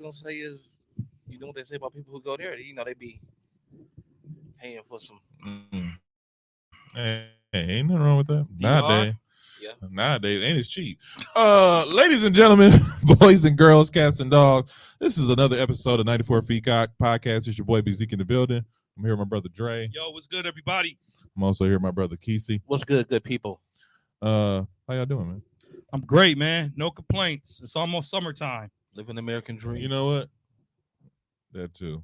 gonna say is, you know what they say about people who go there? You know, they be paying for some. Hey, ain't nothing wrong with that. DR? Nowadays, ain't it's cheap. Ladies and gentlemen, boys and girls, cats and dogs, this is another episode of 94 Feet Podcast. It's your boy BZK in the building. I'm here with my brother Dre. Yo, what's good, everybody? I'm also here with my brother Kesey. What's good people? How y'all doing, man? I'm great, man. No complaints. It's almost summertime. Living the American dream. You know what? That too.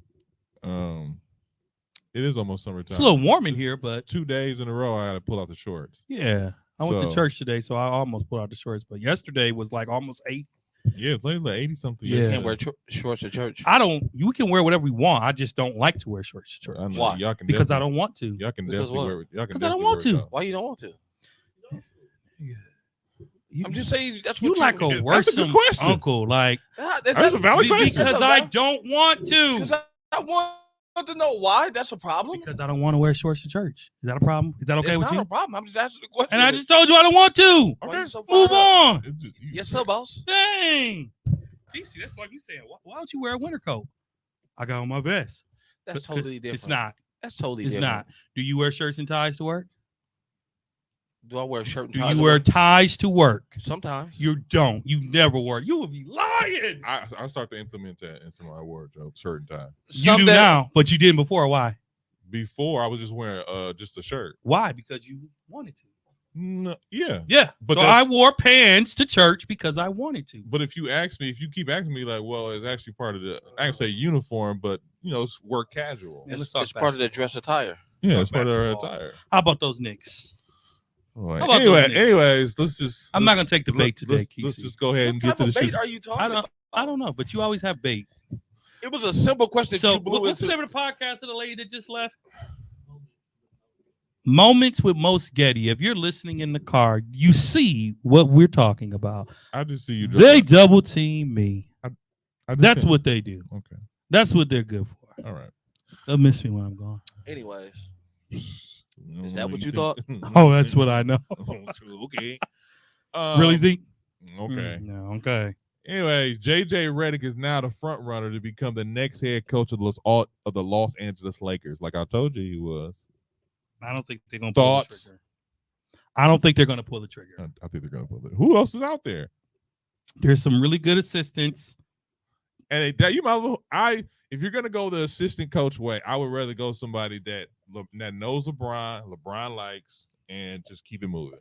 It is almost summertime. It's a little warm in here, but 2 days in a row, I got to pull out the shorts. yeah. I went to So- church today, so I almost pulled out the shorts. But yesterday was like almost 8. Yeah, it's like 80 something. Yeah. You can't wear shorts to church. You can wear whatever we want. I just don't like to wear shorts to church. I know. Why? Y'all can Because I definitely- don't want to. Y'all can Because definitely what? wear it. Y'all can 'Cause I don't definitely want wear it to. out. Why you don't want to? You, I'm just saying that's you what like a That's a worrisome good question. uncle, like That's a valid question. because I don't want to. Because I want to know why. That's a problem. Because I don't want to wear shorts to church. Is that a problem? Is that okay it's with not you? a problem. I'm just asking the question. And I just told you I don't want to. Why you so Move fired up? on. It's just- you- Yes, sir, boss. Dang. DC, that's like you saying, why don't you wear a winter coat? I got on my vest. That's totally different. It's not. That's totally It's different. not. Do you wear shirts and ties to work? Do I wear a shirt and Do ties? you to wear work? ties to work? Sometimes. You don't. You never wear. You would be lying. I start to implement that into my wardrobe, shirt and tie. You do now, but you didn't before. Why? Before I was just wearing just a shirt. Why? Because you wanted to. No, yeah. Yeah. But so I that's- wore pants to church because I wanted to. But if you keep asking me like, well, it's actually part of the I can say uniform, but it's work casual. Yeah, let's It's, talk it's part of the dress attire. Yeah, talk it's part of our basketball. attire. How about those Knicks? All right. How about those Knicks? Anyways, let's just I'm not gonna take the bait today, let's Kesey. just go ahead and What get type to the of bait shit. are you talking about? I don't know, but you always have bait. It was a simple question that So you blew what's the into. name of the podcast of the lady that just left? Moments with Most Getty. If you're listening in the car, you see what we're talking about. I just see you. They double team me. That's what they do. Okay. That's what they're good for. All right. They'll miss me when I'm gone. Anyways, Is that what you thought? Oh, that's what I know. Okay. Really, Zeke? Okay. No, okay. Anyways, JJ Redick is now the front runner to become the next head coach of the Los Angeles Lakers. Like I told you, he was. I don't think they're gonna pull the Thoughts? trigger. I don't think they're gonna pull the trigger. I think they're gonna pull it. Who else is out there? There's some really good assistants. And you might as well. If you're gonna go the assistant coach way, I would rather go somebody that knows LeBron likes, and just keep it moving.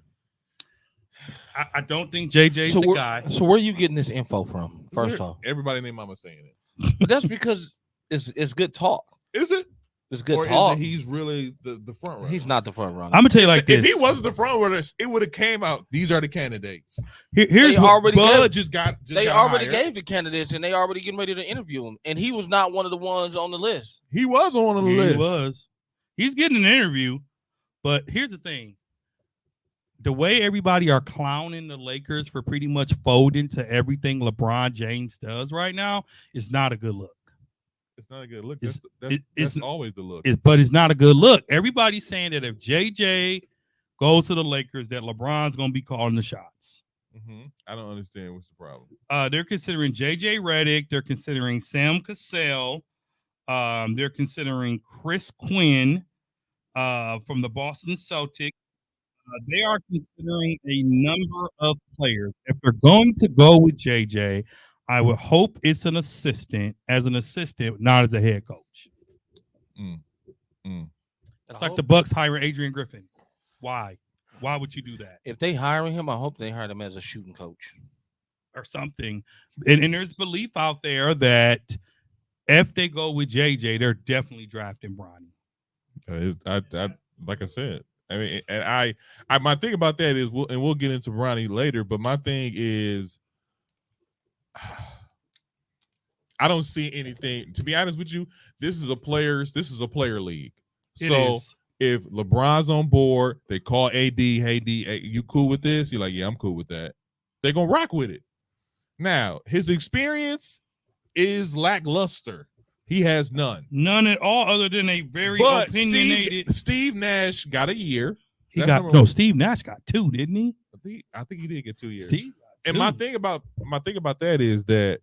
I don't think JJ's the guy. So where are you getting this info from? First off, Everybody named Mama saying it. but that's because it's good talk. Is it? It's good Or talk. is it he's really the front runner? He's not the front runner. I'm gonna tell you like If this. he wasn't the front runner, it would have came out. These are the candidates. Here's They what, already Bud gave, they got already hired. gave the candidates, and they already getting ready to interview him. And he was not one of the ones on the list. He was on the he list. was. He's getting an interview, but here's the thing: the way everybody are clowning the Lakers for pretty much folding to everything LeBron James does right now is not a good look. It's not a good look. It's- That's it's- always the look. But it's not a good look. Everybody's saying that if JJ goes to the Lakers, that LeBron's gonna be calling the shots. I don't understand what's the problem. They're considering JJ Redick. They're considering Sam Cassell. They're considering Chris Quinn from the Boston Celtics. They are considering a number of players. If they're going to go with JJ, I would hope it's an assistant, not as a head coach. That's like the Bucks hiring Adrian Griffin. Why? Why would you do that? If they hiring him, I hope they hired him as a shooting coach. Or something. And there's belief out there that if they go with JJ, they're definitely drafting Bronny. Like I said, I mean, and I my thing about that is, we'll get into Bronny later, but my thing is, I don't see anything. To be honest with you, this is a player league. It So is. if LeBron's on board, they call AD, hey D, you cool with this? You're like, yeah, I'm cool with that. They're gonna rock with it. Now, his experience is lackluster. He has none. None at all, other than a very But opinionated. Steve Nash got a year. He That's got number no. one. Steve Nash got 2, didn't he? I think he did get 2 years. Steve got And 2. my thing about that is that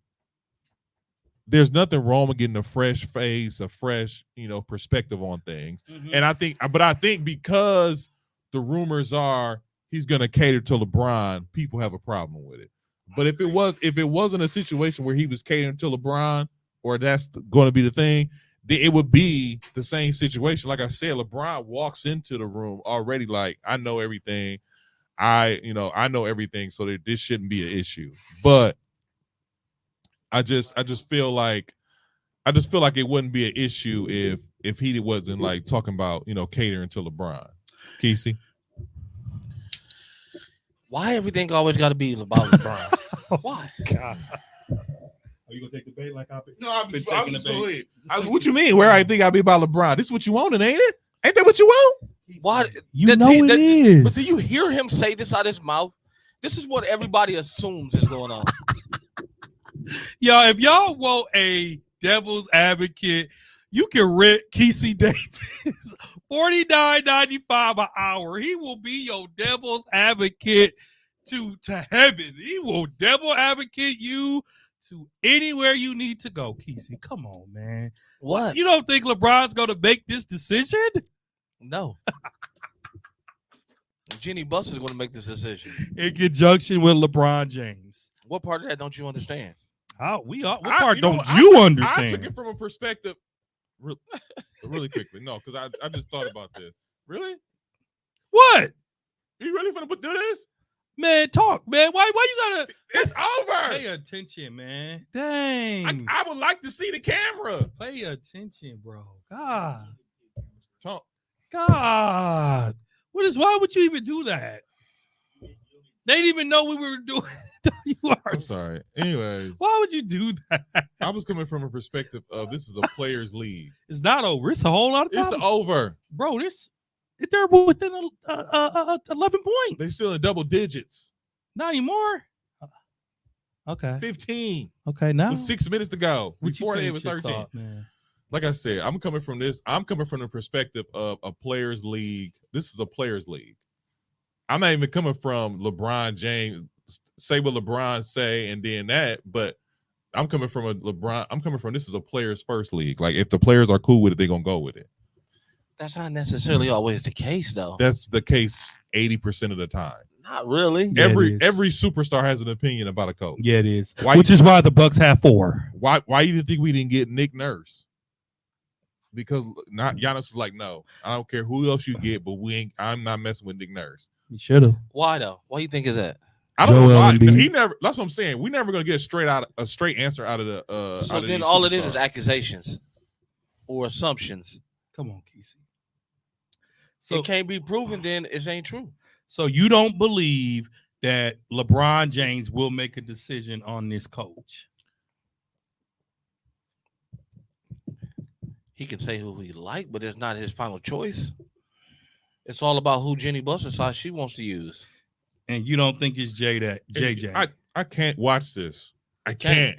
there's nothing wrong with getting a fresh face, a fresh, perspective on things. And I think because the rumors are he's going to cater to LeBron, people have a problem with it. But if it wasn't a situation where he was catering to LeBron, or that's going to be the thing, then it would be the same situation. Like I said, LeBron walks into the room already like, I know everything. I know everything, so that this shouldn't be an issue. But I just feel like it wouldn't be an issue if he wasn't like talking about catering to LeBron. Kesey, Why everything always got to be about LeBron? Why? God. Are you gonna take the bait like I've been? no, I'm Been just taking the bait. what you mean? Where I think I'll be about LeBron? This is what you want, ain't it? Ain't that what you want? Why? You know it is. But do you hear him say this out of his mouth? This is what everybody assumes is going on. Y'all, if y'all want a devil's advocate, you can rent Kesey Davis $49.95 an hour. He will be your devil's advocate to heaven. He will devil advocate you to anywhere you need to go. Kesey, come on, man. What? You don't think LeBron's going to make this decision? No. Jenny Buss is going to make this decision. In conjunction with LeBron James. What part of that don't you understand? What part I understand? I took it from a perspective really quickly. No, because I just thought about this. Really? What? You really finna do this? Man, talk, man. Why you gotta It's over. pay attention, man? Dang. I would like to see the camera. Pay attention, bro. God. Talk. God. Why would you even do that? They didn't even know we were doing I'm sorry. Anyways, Why would you do that? I was coming from a perspective of this is a players' league. It's not over. It's a whole lot of time. It's over. Bro, they're within 11 points. They still in double digits. Not anymore. Okay. 15. Okay, now With 6 minutes to go. Would you Before they finish were your 13. thought, man? Like I said, I'm coming from the perspective of a players' league. This is a players' league. I'm not even coming from LeBron James. Say what LeBron say, and then that. But I'm coming from this is a players' first league. Like if the players are cool with it, they're gonna go with it. That's not necessarily always the case, though. That's the case 80% of the time. Not really. Yeah, every it is. superstar has an opinion about a coach. Yeah, it is. Why Which is why the Bucks have 4. Why you think we didn't get Nick Nurse? Because not Giannis is like, no, I don't care who else you get, but I'm not messing with Nick Nurse. You should have. Why though? Why you think is that? I don't know Joel why. Embiid. He never. That's what I'm saying. We never gonna get a straight answer out of the. So out of then these all it is superstars. accusations or assumptions. Come on, Kesey. So it can't be proven. Then it ain't true. So you don't believe that LeBron James will make a decision on this coach? He can say who he like, but it's not his final choice. It's all about who Jenny Buss decides she wants to use. And you don't think it's JJ? I can't watch this. I can't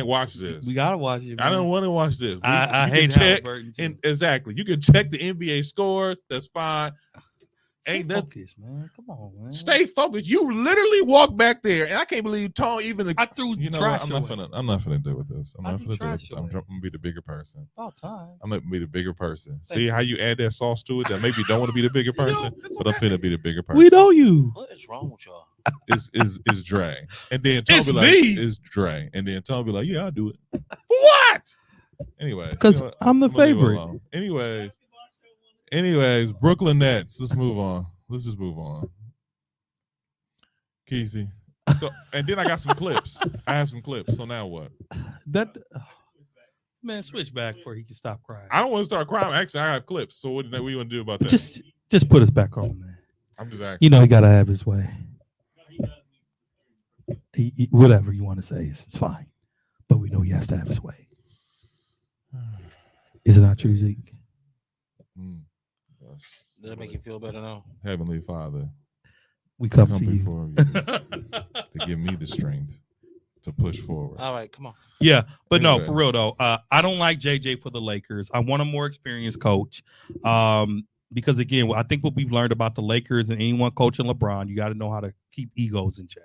watch this. We gotta watch it. I don't want to watch this. I You hate can check. Halliburton too. And exactly, you can check the NBA score. That's fine. Stay Ain't that focused, man. Come on, man. stay focused? You literally walk back there, and I can't believe Tone even. I threw You know trash what? I'm not finna deal with this. I'm I not threw finna deal with trash this. I'm away. gonna be the bigger person. About time. I'm gonna be the bigger person. Thank See you. how you add that sauce to it? That maybe you don't want to be the bigger You know, person, it's but I'm okay. finna be the bigger person. We know you. What is wrong with y'all? Is Dre, and then Tone It's be like, me. "Is Dre," and then Tone be like, "Yeah, I'll do it." What? Anyway, Because you know what? I'm the I'm gonna leave it favorite. alone. Anyways, Brooklyn Nets. Let's move on. Let's just move on. Kesey. So, and then I got some clips. I have some clips. So now what? That man, switch back before he can stop crying. I don't want to start crying. Actually, I have clips. So what do you want to do about that? Just put us back on, man. I'm just asking. You know he gotta have his way. Whatever you want to say, it's fine. But we know he has to have his way. Is it not true, Zeke? Yes. Does that make you feel better now? Heavenly Father, We come come to you. before you to give me the strength to push forward. All right, come on. Yeah, but no, Anyway. for real though, I don't like JJ for the Lakers. I want a more experienced coach. Because again, I think what we've learned about the Lakers and anyone coaching LeBron, you got to know how to keep egos in check.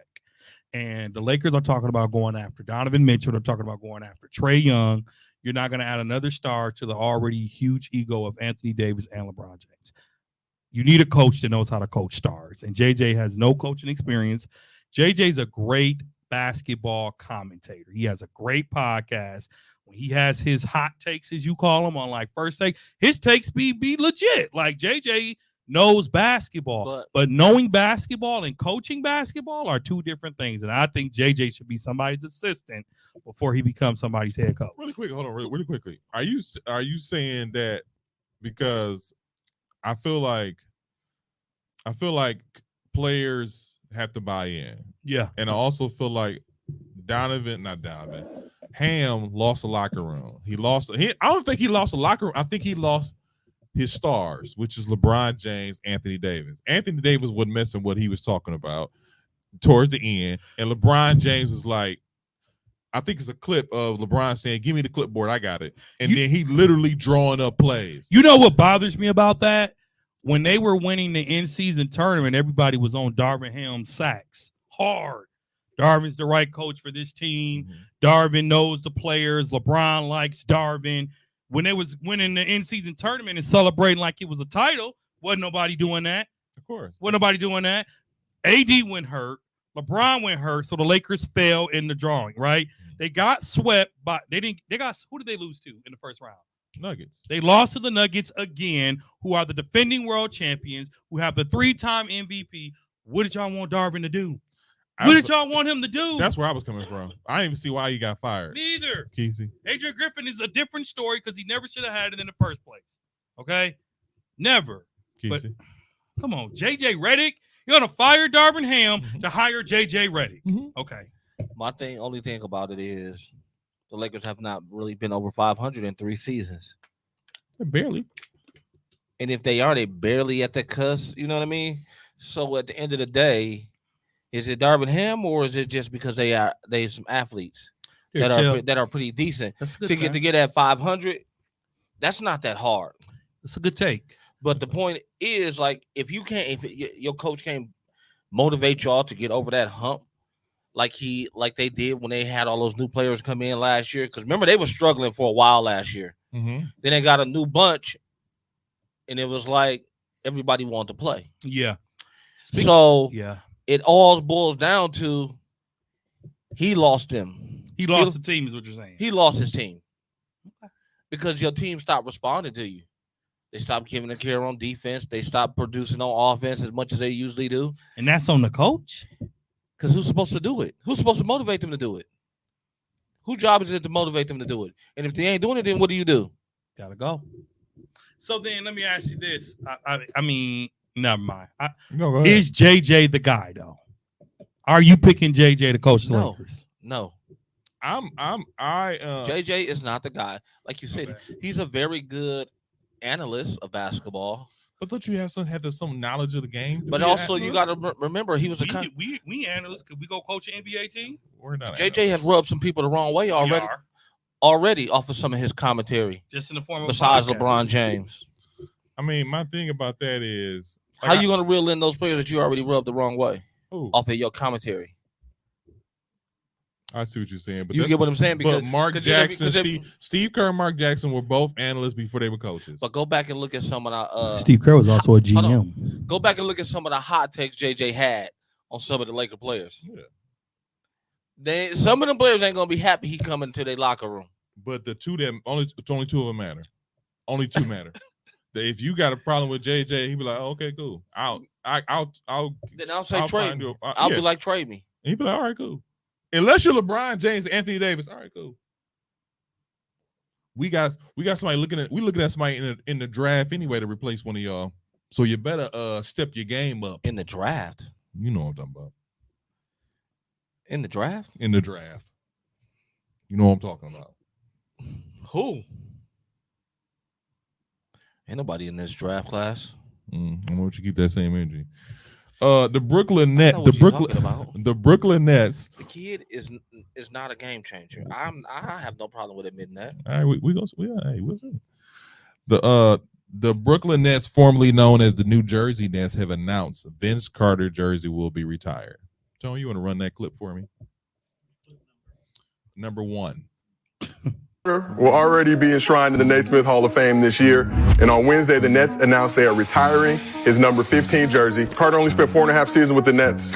And the Lakers are talking about going after Donovan Mitchell. They're talking about going after Trae Young. You're not going to add another star to the already huge ego of Anthony Davis and LeBron James. You need a coach that knows how to coach stars. And JJ has no coaching experience. JJ's a great basketball commentator. He has a great podcast. When he has his hot takes, as you call them, on like First Take, his takes be legit. Like JJ knows basketball, but knowing basketball and coaching basketball are two different things. And I think JJ should be somebody's assistant before he becomes somebody's head coach. Really quick, hold on, really quickly. Are you saying that because I feel like players have to buy in? Yeah. And I also feel like Ham lost the locker room. I don't think he lost the locker room. I think he lost his stars, which is LeBron James, Anthony Davis. Anthony Davis wasn't missing what he was talking about towards the end. And LeBron James was like, I think it's a clip of LeBron saying, "Give me the clipboard, I got it." And then he literally drawing up plays. You know what bothers me about that? When they were winning the in-season tournament, everybody was on Darvin Ham's sacks hard. Darvin's the right coach for this team. Mhm. Darvin knows the players. LeBron likes Darvin. When they was winning the in-season tournament and celebrating like it was a title, wasn't nobody doing that. Of course. Wasn't nobody doing that. AD went hurt. LeBron went hurt, so the Lakers fell in the drawing, right? They got swept, but who did they lose to in the first round? Nuggets. They lost to the Nuggets again, who are the defending world champions, who have the 3-time MVP. What did y'all want Darvin to do? What did y'all want him to do? That's where I was coming from. I didn't even see why he got fired. Neither. Kesey. Adrian Griffin is a different story because he never should have had it in the first place. Okay? Never. Kesey. Come on, JJ Redick. You're gonna fire Darvin Ham to hire JJ Redick. Okay. My only thing about it is the Lakers have not really been over 500 in 3 seasons. Barely. And if they are, they barely at the cusp. You know what I mean? So at the end of the day, is it Darvin Ham or is it just because they some athletes that are pretty decent to get at 500? That's not that hard. That's a good take. But the point is, like, if your coach can't motivate y'all to get over that hump, like they did when they had all those new players come in last year. Because remember, they were struggling for a while last year. Mm-hmm. Then they got a new bunch, and it was like everybody wanted to play. Yeah. It all boils down to he lost them. He lost the team, is what you're saying. He lost his team because your team stopped responding to you. They stopped giving a care on defense. They stopped producing on offense as much as they usually do. And that's on the coach? Because who's supposed to do it? Who's supposed to motivate them to do it? Whose job is it to motivate them to do it? And if they ain't doing it, then what do? Gotta go. So then let me ask you this. I mean, never mind. No, go ahead. Is JJ the guy, though? Are you picking JJ to coach the Lakers? No. JJ JJ is not the guy. Like you said, he's a very good analyst of basketball. But don't you have some knowledge of the game? But also, you got to remember he was we analysts. Could we go coach an NBA team? We're not. JJ has rubbed some people the wrong way already off of some of his commentary. Just in the form of besides podcasts. LeBron James. I mean, my thing about that is how you going to reel in those players that you already rubbed the wrong way off of your commentary? I see what you're saying, but you get what I'm saying. Because Mark Jackson, Steve Kerr, and Mark Jackson were both analysts before they were coaches. But go back and look at some of the. Steve Kerr was also a GM. Go back and look at some of the hot takes JJ had on some of the Laker players. Yeah. Some of them players ain't gonna be happy he coming to their locker room. But only two of them matter. Only two matter. If you got a problem with JJ, he'd be like, oh, "Okay, cool. I'll." Then I'll say trade me. I'll be like, trade me. And he'd be like, "All right, cool." Unless you're LeBron James, Anthony Davis, all right, cool. We got somebody looking at somebody in the draft anyway to replace one of y'all. So you better step your game up. In the draft. You know what I'm talking about. In the draft? In the draft. You know what I'm talking about. Who? Ain't nobody in this draft class. I want you to keep that same energy. The Brooklyn Nets. The Brooklyn Nets. The kid is not a game changer. I have no problem with admitting that. All right, what's it? The Brooklyn Nets, formerly known as the New Jersey Nets, have announced Vince Carter jersey will be retired. Tony, you want to run that clip for me? Number 1. Will already be enshrined in the Naismith Hall of Fame this year. And on Wednesday, the Nets announced they are retiring his number 15 jersey. Carter only spent 4.5 seasons with the Nets.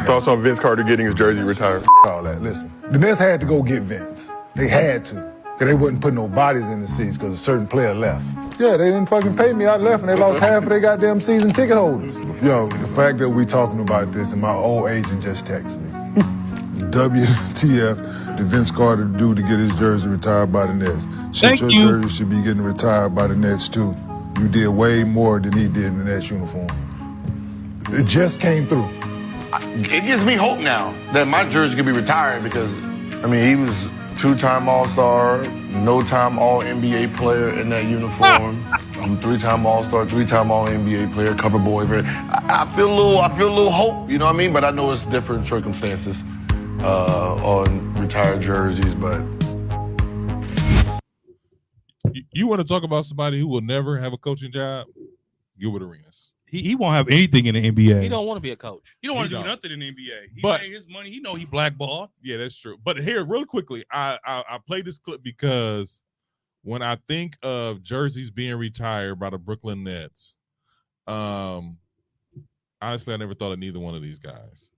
Thoughts on Vince Carter getting his jersey retired? All that. Listen, the Nets had to go get Vince. They had to. Because they wouldn't put no bodies in the seats because a certain player left. Yeah, they didn't fucking pay me. I left and they lost half of their goddamn season ticket holders. Yo, the fact that we talking about this and my old agent just texted me. WTF did Vince Carter do to get his jersey retired by the Nets? Shit, your jersey should be getting retired by the Nets too. You did way more than he did in the Nets uniform. It just came through. It gives me hope now that my jersey can be retired because, I mean, he was 2-time All-Star, no-time All-NBA player in that uniform. I'm 3-time All-Star, 3-time All-NBA player, cover boy. I feel a little hope, you know what I mean? But I know it's different circumstances on retired jerseys, but. You want to talk about somebody who will never have a coaching job? Gilbert Arenas. He won't have anything in the NBA. He don't want to be a coach. He don't want to do nothing in the NBA. He made his money. He know he blackballed. Yeah, that's true. But here, real quickly, I played this clip because when I think of jerseys being retired by the Brooklyn Nets, honestly, I never thought of neither one of these guys.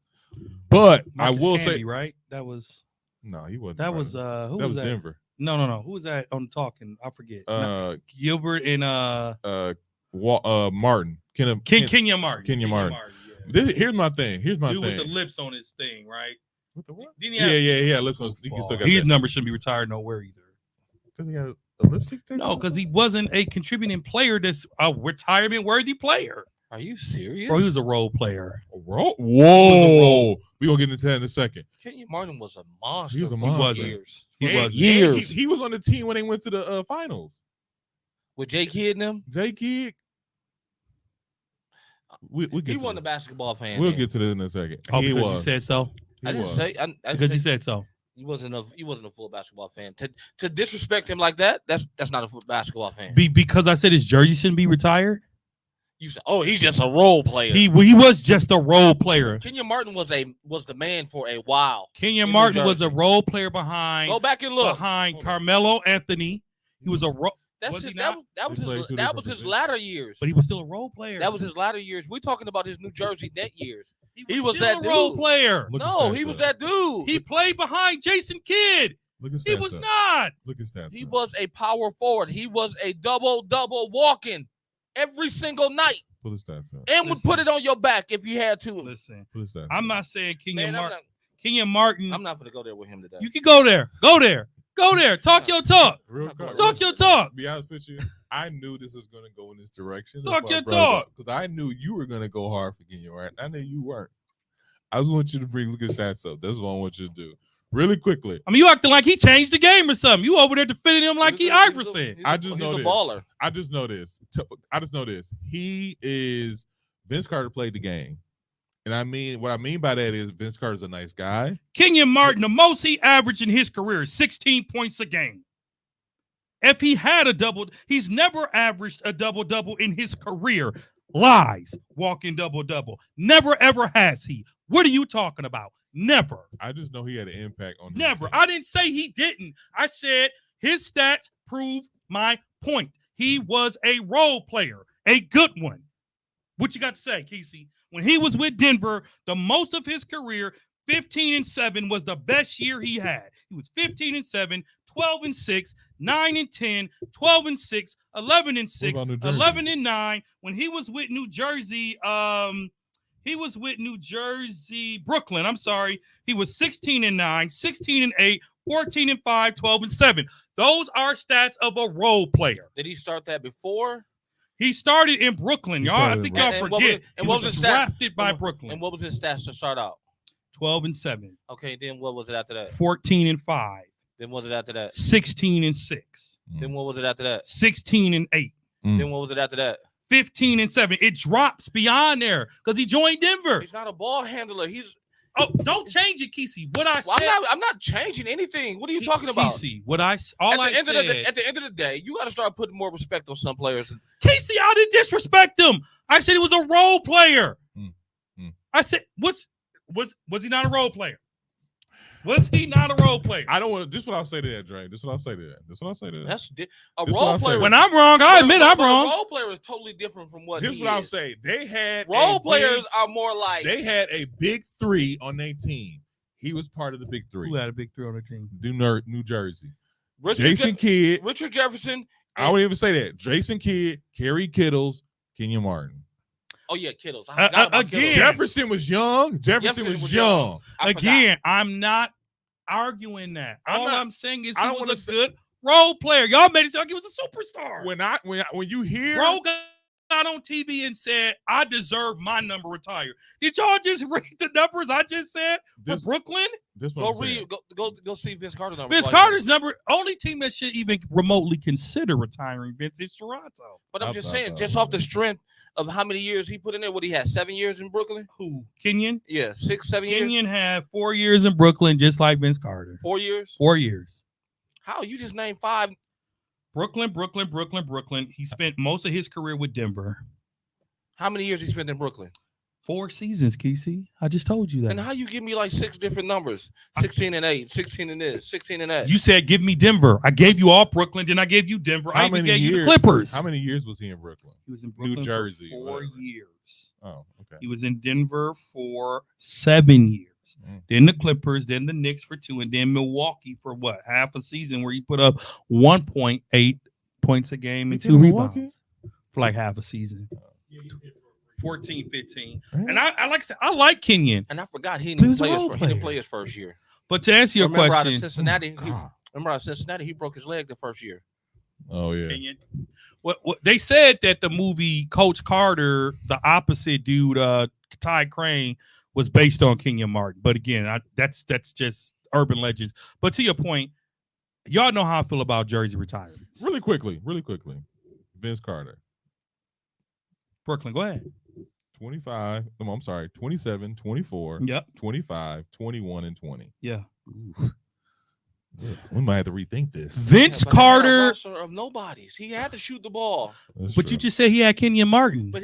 But Marcus I will Camby, say, right? That was no, he wasn't. that right. was who that was that? Denver. No. Who was that on talking? I forget. Gilbert and Martin. Kenya Martin. Kenya Martin. Yeah. Here's my thing. Dude with the lips on his thing, right? With the what? Didn't he have, Yeah. Lips on. You can still got his that. number shouldn't be retired nowhere either. Because he had a lipstick thing? No, because he wasn't a contributing player. That's a retirement worthy player. Are you serious? Bro, he was a role player. A role? Whoa. We're going to get into that in a second. Kenyon Martin was a monster. He was a for monster. Years. He For was. years. He was on the team when they went to the finals. With Jay Kidd and them? Jay Kidd. We'll get He to wasn't that. a basketball fan. We'll then. get to this in a second. Oh, He because was. you said so. He I didn't was. say I Because didn't you say said so. he wasn't a full basketball fan. To disrespect him like that, that's not a full basketball fan. Because I said his jersey shouldn't be retired. You said, oh, he's just a role player. He was just a role player. Kenyon Martin was the man for a while. Kenyon in Martin New was a Jersey. role player behind Go back and look. Carmelo Anthony. He was a role. That's Was it. he That not? was He played his two that different was his positions. latter years. But he was still a role player. That was his latter years. We're talking about his New Jersey net years. He was still that a role dude. player. Look at No, stats he was up. that dude. He played behind Jason Kidd. Look at He stats was up. not. Look at stats. He up. was a power forward. He was a double walking every single night Pull his stats up. and would Listen. put it on your back if you had to. Listen, Pull his stats I'm up. not saying Kenyon Man, Martin. Kenyon Martin. I'm not going to go there with him today. You can go there. Go there. Go there. Talk your talk. Real Talk quick. Talk your talk. To be honest with you, I knew this was going to go in this direction. Talk your talk. Because I knew you were going to go hard for Kenyon, right? I knew you weren't. I just want you to look at stats up. That's what I want you to do. Really quickly. I mean, you acting like he changed the game or something. You over there defending him like he Iverson. He's a baller. I just know this. He is Vince Carter played the game. And I mean, what I mean by that is Vince Carter's a nice guy. Kenyon Martin, the most he averaged in his career is 16 points a game. If he had a double, he's never averaged a double-double in his career. Lies, walking double-double. Never, ever has he. What are you talking about? Never. I just know he had an impact on the Never. team. I didn't say he didn't. I said his stats prove my point. He was a role player, a good one. What you got to say, Kesey? When he was with Denver, the most of his career, 15-7 was the best year he had. He was 15-7, 12-6, 9-10, 12-6, 11-6, What about New Jersey? 11-9. When he was with New Jersey, Brooklyn. I'm sorry. He was 16-9, 16-8, 14-5, 12-7. Those are stats of a role player. Did he start that before? He started in Brooklyn, He y'all. started I in think Brooklyn. y'all And what forget. was- and He what was was his stats? drafted by Brooklyn. And what was his stats to start out? 12-7, Okay, then what was it after that? 14-5, Then what was it after that? 16-6, Then what was it after that? 16-8, Then what was it after that? 15-7. It drops beyond there because he joined Denver. He's not a ball handler. He's Oh, don't change it, Kesey. What I well, said. I'm not changing anything. What are you talking about? Kesey, what I all I At said. the end of the day, you got to start putting more respect on some players. Kesey, I didn't disrespect him. I said he was a role player. I said, Was he not a role player? Was he not a role player? I don't want to. This is what I'll say to that, Dre. This is what I'll say to that. This is what I'll say to that. That's a This is what role I'll say. player. When I'm wrong, I admit I'm A wrong. role player is totally different from what. Here's he what I'll is. say. They had Role a players big- are more like. They had a big three on their team. He was part of the big three. Who had a big three on the team? New Jersey. Richard Jason Kidd. Richard Jefferson. I wouldn't even say that. Jason Kidd, Kerry Kittles, Kenyon Martin. Oh yeah, Kittles. I forgot about again. Kittles. Jefferson was young. Jefferson was young. I forgot. Again, I'm not arguing that. I'm All not- I'm saying is I he don't wanna was a say- good role player. Y'all made it sound like he was a superstar. When you hear Bro got on TV and said, I deserve my number retired. Did y'all just read the numbers I just said for This- Brooklyn? this Go one read. Go see Vince Carter's number. Vince Carter's number, only team that should even remotely consider retiring Vince is Toronto. But I'm just saying, just off the strength of how many years he put in there. What he had 7 years in Brooklyn. Who? Kenyon? Yeah, 6, 7 years. Kenyon had 4 years in Brooklyn, just like Vince Carter. 4 years. 4 years. How you just named 5? Brooklyn. He spent most of his career with Denver. How many years he spent in Brooklyn? 4 seasons, Kesey. I just told you that. And how you give me like 6 different numbers? 16 and 8, 16 and this, 16 and that. You said give me Denver. I gave you all Brooklyn, then I gave you Denver. I even gave you the Clippers. How many years was he in Brooklyn? He was in Brooklyn New Jersey, for 4 whatever. years. Oh, okay. He was in Denver for 7 years. Then the Clippers, then the Knicks for 2, and then Milwaukee for what? Half a season where he put up 1.8 points a game and He 2 did Milwaukee? rebounds for like half a season. 14, 15. And I like I said, I like Kenyon. And I forgot he He didn't was a play his role first. He didn't player. play his first year. But to answer your Remember out of question, Cincinnati. God. Remember out of Cincinnati, he broke his leg the first year. Oh yeah. Kenyon. What they said that the movie Coach Carter, the opposite dude, Ty Crane, was based on Kenyon Martin. But again, that's just urban legends. But to your point, y'all know how I feel about jersey retirements. Really quickly. Vince Carter. Brooklyn, go ahead. 25. I'm sorry. 27, 24, Yep. 25, 21, and 20. Yeah. We might have to rethink this. Vince Yeah, but he had a Carter, roster of nobodies. He had to shoot the ball. That's but true. you just said he had Kenyon Martin. But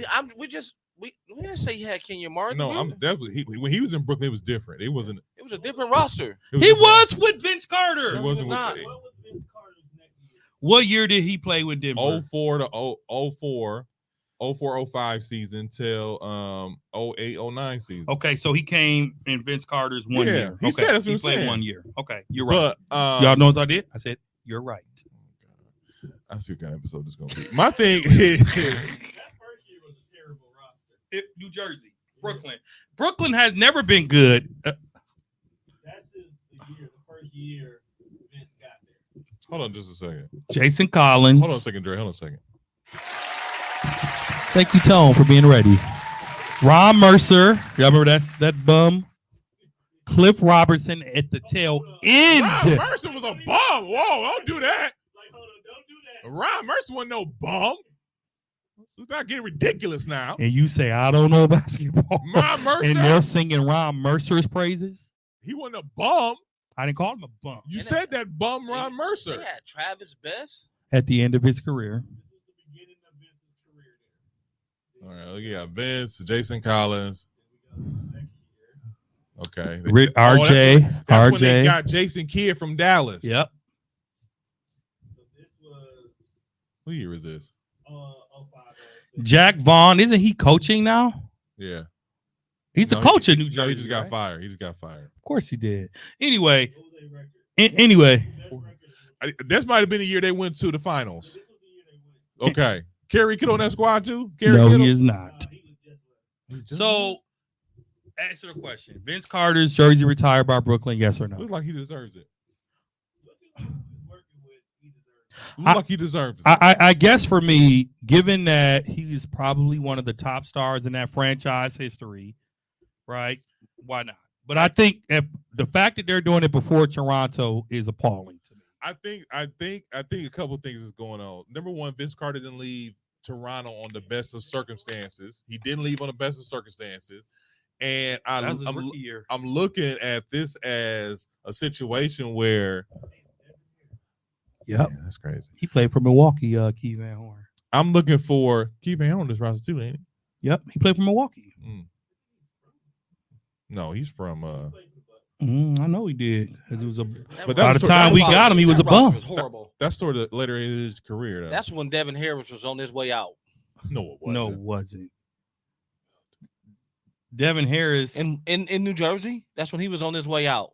we didn't say he had Kenyon Martin. No, did I'm we? definitely when he was in Brooklyn, it was different. It wasn't. It was a different roster. It He different. was with Vince It Carter. No, wasn't he was with not. What year did he play with Denver? 04 to 04-05 season till 08-09 season. Okay, so he came in Vince Carter's 1 Yeah, year. he Okay, said that's what he I'm played saying. 1 year. Okay, you're right. But Y'all know what I did? I said, you're right. I see what kind of episode this is gonna be. My thing is New Jersey, Brooklyn. Brooklyn has never been good. That's the first year Vince got there. hold on just a second. Jason Collins. Hold on a second, Dre. Hold on a second. Thank you, Tone, for being ready. Ron Mercer. Y'all remember that bum? Cliff Robertson at the tail end. Ron Mercer was a bum. Whoa, don't do that. Like, hold on, don't do that. Ron Mercer wasn't no bum. It's not getting ridiculous now. And you say, I don't know basketball. Ron Mercer, And they're singing Ron Mercer's praises. he wasn't a bum. I didn't call him a bum. You And said that bum Ron They Mercer. had Travis Best. At the end of his career. Beginning of Vince's career there. All right, look, you got Vince, Jason Collins. Okay. RJ. That's when they RJ. got Jason Kidd from Dallas. Yep. So this was What year is this? 05. Jack Vaughn. Isn't he coaching now? Yeah. He's No, a coach in New No, Jersey. he just got right? fired. He just got fired. Of course he did. Anyway. What was their record? Anyway. Their record was- This might have been the year they went to the finals. This was the year they went. Okay. Kerry Kittle on that squad too? Kerry No, Kittle? he is not. He was just left. So, answer the question. Vince Carter's jersey retired by Brooklyn, yes or no? Looks like he deserves it. Looking like he was working with, he deserved it. Looks like he deserves it. I guess for me, given that he is probably one of the top stars in that franchise history, right? Why not? But I think the fact that they're doing it before Toronto is appalling to me. I think a couple things is going on. Number one, Vince Carter didn't leave Toronto on the best of circumstances. He didn't leave on the best of circumstances. And That was his rookie year. I'm looking at this as a situation where Yep. yeah, that's crazy. He played for Milwaukee, Keith Van Horn. I'm looking for Keith Van Horn on this roster too, ain't he? Yep. He played for Milwaukee. No, he's from. I know he did because it was a. But By the time we got him, he was a bum. Was horrible. That's sort of later in his career. Though. That's when Devin Harris was on his way out. No, it wasn't. No, it wasn't. Devin Harris In New Jersey, that's when he was on his way out.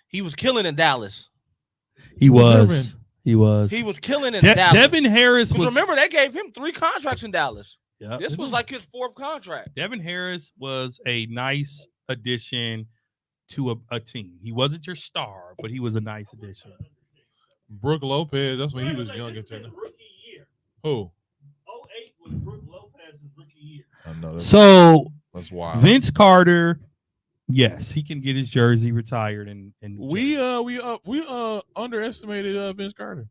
He was killing in Dallas. He was. He was. He was killing in Dallas. Devin Harris was. Remember, they gave him 3 contracts in Dallas. Yeah, This was like his 4th contract. Devin Harris was a nice addition to a team. He wasn't your star, but he was a nice addition. Brooke Lopez. That's when he was young and Rookie tender. year. Who? 08 was Brooke Lopez's rookie year. I know. So That's wild. Vince Carter, yes, he can get his jersey retired, and We underestimated Vince Carter.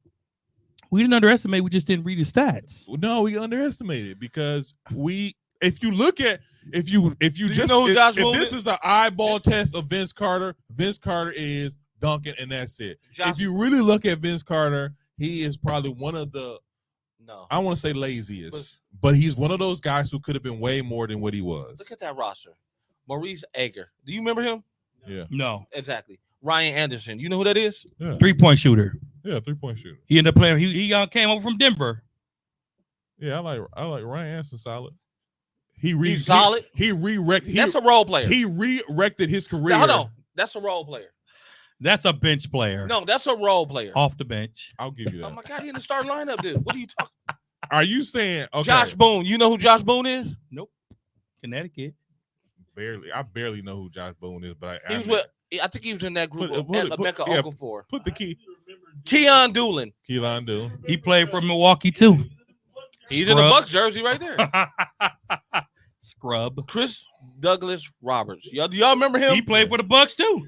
we didn't underestimate. We just didn't read his stats. No, we underestimated because if you look at if you just know who Josh if Boone this is? is an eyeball test of Vince Carter is Duncan, and that's it. Josh- If you really look at Vince Carter, he is probably one of the No. I want to say laziest, but he's one of those guys who could have been way more than what he was. Look at that roster. Maurice Ager. Do you remember him? Yeah, No, Exactly. Ryan Anderson. You know who that is? yeah, 3-point shooter. yeah. 3-point shooter. He ended up playing. He came over from Denver. Yeah, I like Ryan Anderson solid. He's solid. He re-rected. That's a role player. He re-erected his career. Now, hold on. That's a role player. That's a bench player. No, that's a role player. Off the bench. I'll give you Oh that. my God, he in the starting lineup, dude. What are you talking? Are you saying okay? Josh Boone. You know who Josh Boone is? Nope. Connecticut. I barely know who Josh Boone is, but He was with. I think he was in that group Put- of put- Emeka yeah. Okafor. put the key. Keon Doolin. Keelan Doolin. He played for Milwaukee too. He's in the Scrub. Bucks jersey right there. Scrub. Chris Douglas Roberts. Y'all remember him? He played for the Bucks too.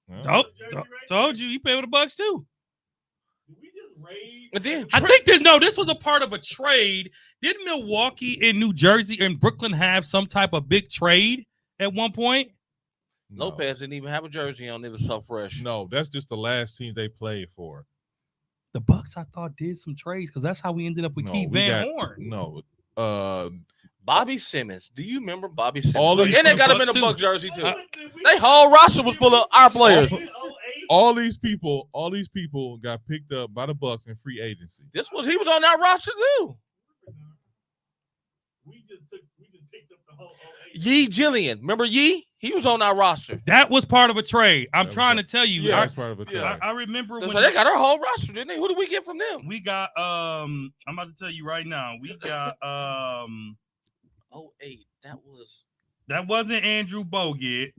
Well, Told you he played with the Bucks too. Did we just raid? And then I think this was a part of a trade. Didn't Milwaukee and New Jersey and Brooklyn have some type of big trade at one point? no. Lopez didn't even have a jersey on. It was so fresh. No, that's just the last team they played for. The Bucks, I thought, did some trades because that's how we ended up with No, Keith we Van got- Horn. No, Bobby Simmons. Do you remember Bobby Simmons? All Look, these and they got him in Bucks a too. Buck jersey too. Uh, They whole roster was full of our players. all these people got picked up by the Bucks in free agency. He was on that roster too. We just picked up the whole 08. Yee Jillian. Remember Yee? He was on our roster. That was part of a trade. I'm That was trying a- to tell you. Yeah, I, that's part of a trade. I remember So when they got our whole roster, didn't they? Who did we get from them? we got I'm about to tell you right now. We got 08. that wasn't Andrew Bogut.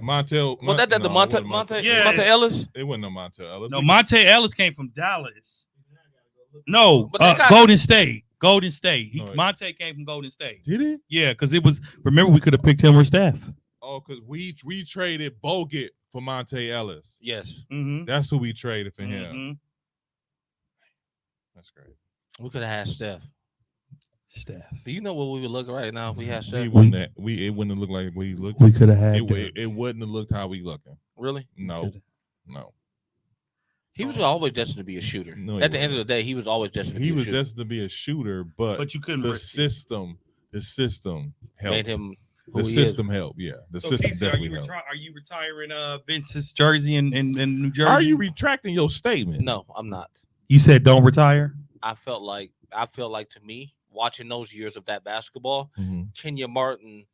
Montel. Well, that the no, Monte it wasn't Yeah. Monte Ellis. It wasn't no Montel Ellis. No, Monte Ellis came from Dallas. No, But they got- Golden State. Golden State. Oh, yeah. Monte came from Golden State. Did it? Yeah, because it was. Remember, we could have picked him or Steph. Oh, because we traded Bogut for Monte Ellis. Yes, Mm-hmm. That's who we traded for him. That's great. we could have had Steph. Steph. Do you know what we would look like now if we had We Steph? wouldn't. It wouldn't look like we looked. We could have had. It wouldn't have looked how we looking. Really? No, no. He was always destined to be a shooter. No, he At the end of wasn't. the day, he was always destined to He be a was shooter. destined to be a shooter, but you couldn't the risk it. system helped. Made him who The he system helped. Yeah, the So, system PC, definitely helped. are you retiring Vince's jersey in New Jersey? Are you retracting your statement? is. No, I'm not. You said don't retire. I feel like to me, watching those years of that basketball, Mhm. Kenya Martin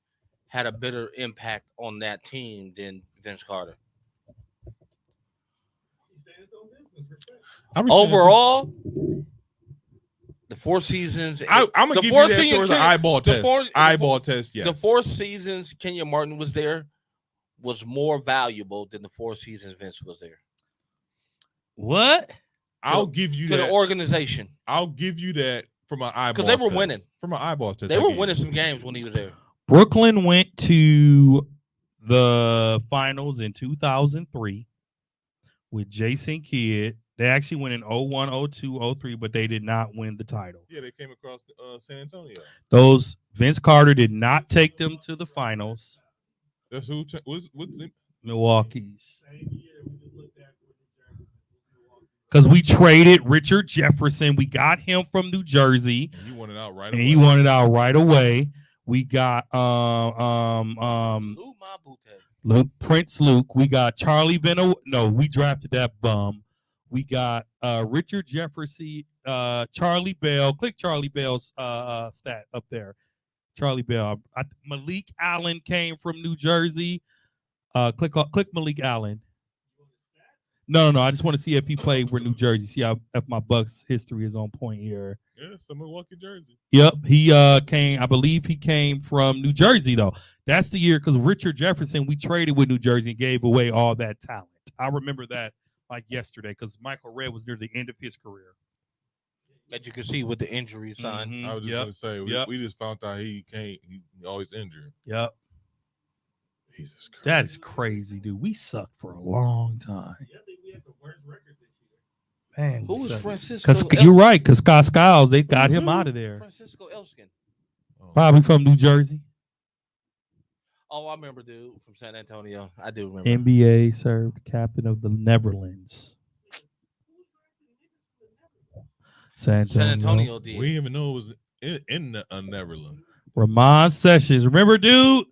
had a better impact on that team than Vince Carter. I respect Overall, the 4 seasons. I'm gonna the give 4 you that seasons towards an Kenya- eyeball the test. four- the Eyeball test. Yes. The 4 seasons Kenya Martin was there was more valuable than the 4 seasons Vince was there What? I'll give you to that. the organization I'll give you that from an eyeball. they were test. winning. From an eyeball test. They I were give you winning that. some games when he was there. Brooklyn went to the finals in 2003 with Jason Kidd. They actually went in 01, 02, 03, but they did not win the title. Yeah, they came across San Antonio. Those Vince Carter did not take them to the finals. That's who was Milwaukee's. Same year, we just looked at New Jersey. Because we traded Richard Jefferson. We got him from New Jersey, you wanted out right and away. he wanted out right away. We got Lou Mabute. Prince Luke. We got Charlie Beno. No, we drafted that bum. We got Richard Jefferson, Charlie Bell. Click Charlie Bell's stat up there. Charlie Bell. Malik Allen came from New Jersey. Click Malik Allen. No. I just want to see if he played for New Jersey. See if my Bucks history is on point here. Yeah, it's a Milwaukee jersey. Yep, he came. I believe he came from New Jersey though. That's the year because Richard Jefferson, we traded with New Jersey and gave away all that talent. I remember that like yesterday because Michael Redd was near the end of his career. That you can see with the injury sign. Mhm. I was just going to say, we just found out he always injured. Yep. Jesus Christ. That is crazy, dude. We sucked for a long time. Yeah, I think we had the worst record this year. Man, Who we was sucked. Francisco? Because you're right, because Scott Skiles, they got him out of there. Francisco Elskin. Probably from New Jersey. Oh, I remember, dude, from San Antonio. I do remember. NBA served captain of the Netherlands. San Antonio did. We didn't even know it was in the Neverland. Ramon Sessions. Remember, dude?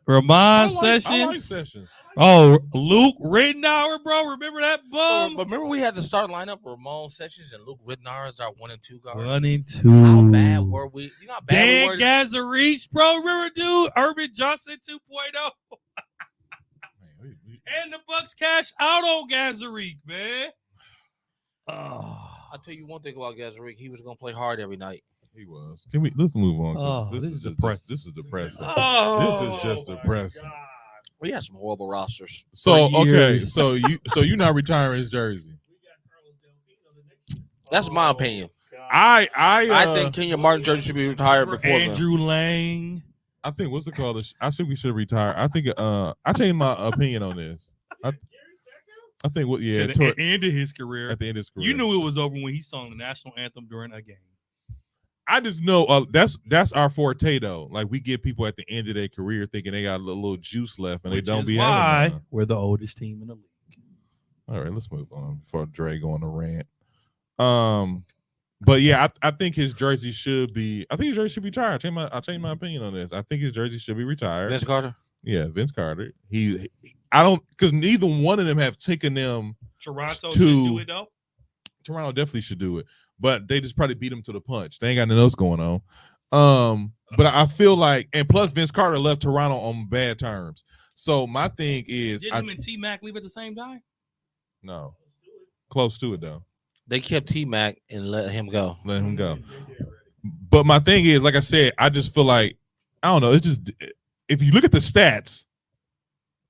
Ramon Sessions. I like Sessions. Oh, Luke Rittenauer, bro. Remember that bum? But remember, we had the start lineup: Ramon Sessions and Luke Rittenauer as our 1 and 2 guards. 1 and 2. How bad were we? You know how bad Dan we were? Gazarich, bro. Remember, dude? Urban Johnson 2.0. And the Bucks cash out on Gazarich, man. Oh. I'll tell you one thing about Gazarich. He was going to play hard every night. He was. Let's move on. Oh, this is depressing. This is depressing. Oh, this is just depressing. We had some horrible rosters. So For okay, years. so you're not retiring his jersey. That's my opinion. I think Kenya Martin jersey should be retired before them. Andrew Lang. I think what's it called? I think we should retire. I think I changed my opinion on this. I think what To the end of his career. at the end of his career. You knew it was over when he sung the national anthem during a game. I just know that's our forte though. Like we get people at the end of their career thinking they got a little juice left and Which they don't is be why having none. we're the oldest team in the league. All right, let's move on before Dre go on a rant. But yeah, I think his jersey should be. I think his jersey should be retired. I changed my opinion on this. I think his jersey should be retired. Vince Carter? Yeah, Vince Carter. I don't because neither one of them have taken them. Toronto should do it though. Toronto definitely should do it, but they just probably beat him to the punch. They ain't got nothing else going on. But I feel like, and plus Vince Carter left Toronto on bad terms. So my thing is, Did him and T Mac leave at the same time? no, close to it though. They kept T-Mac and let him go. Let him go. But my thing is, like I said, I just feel like I don't know. It's just if you look at the stats,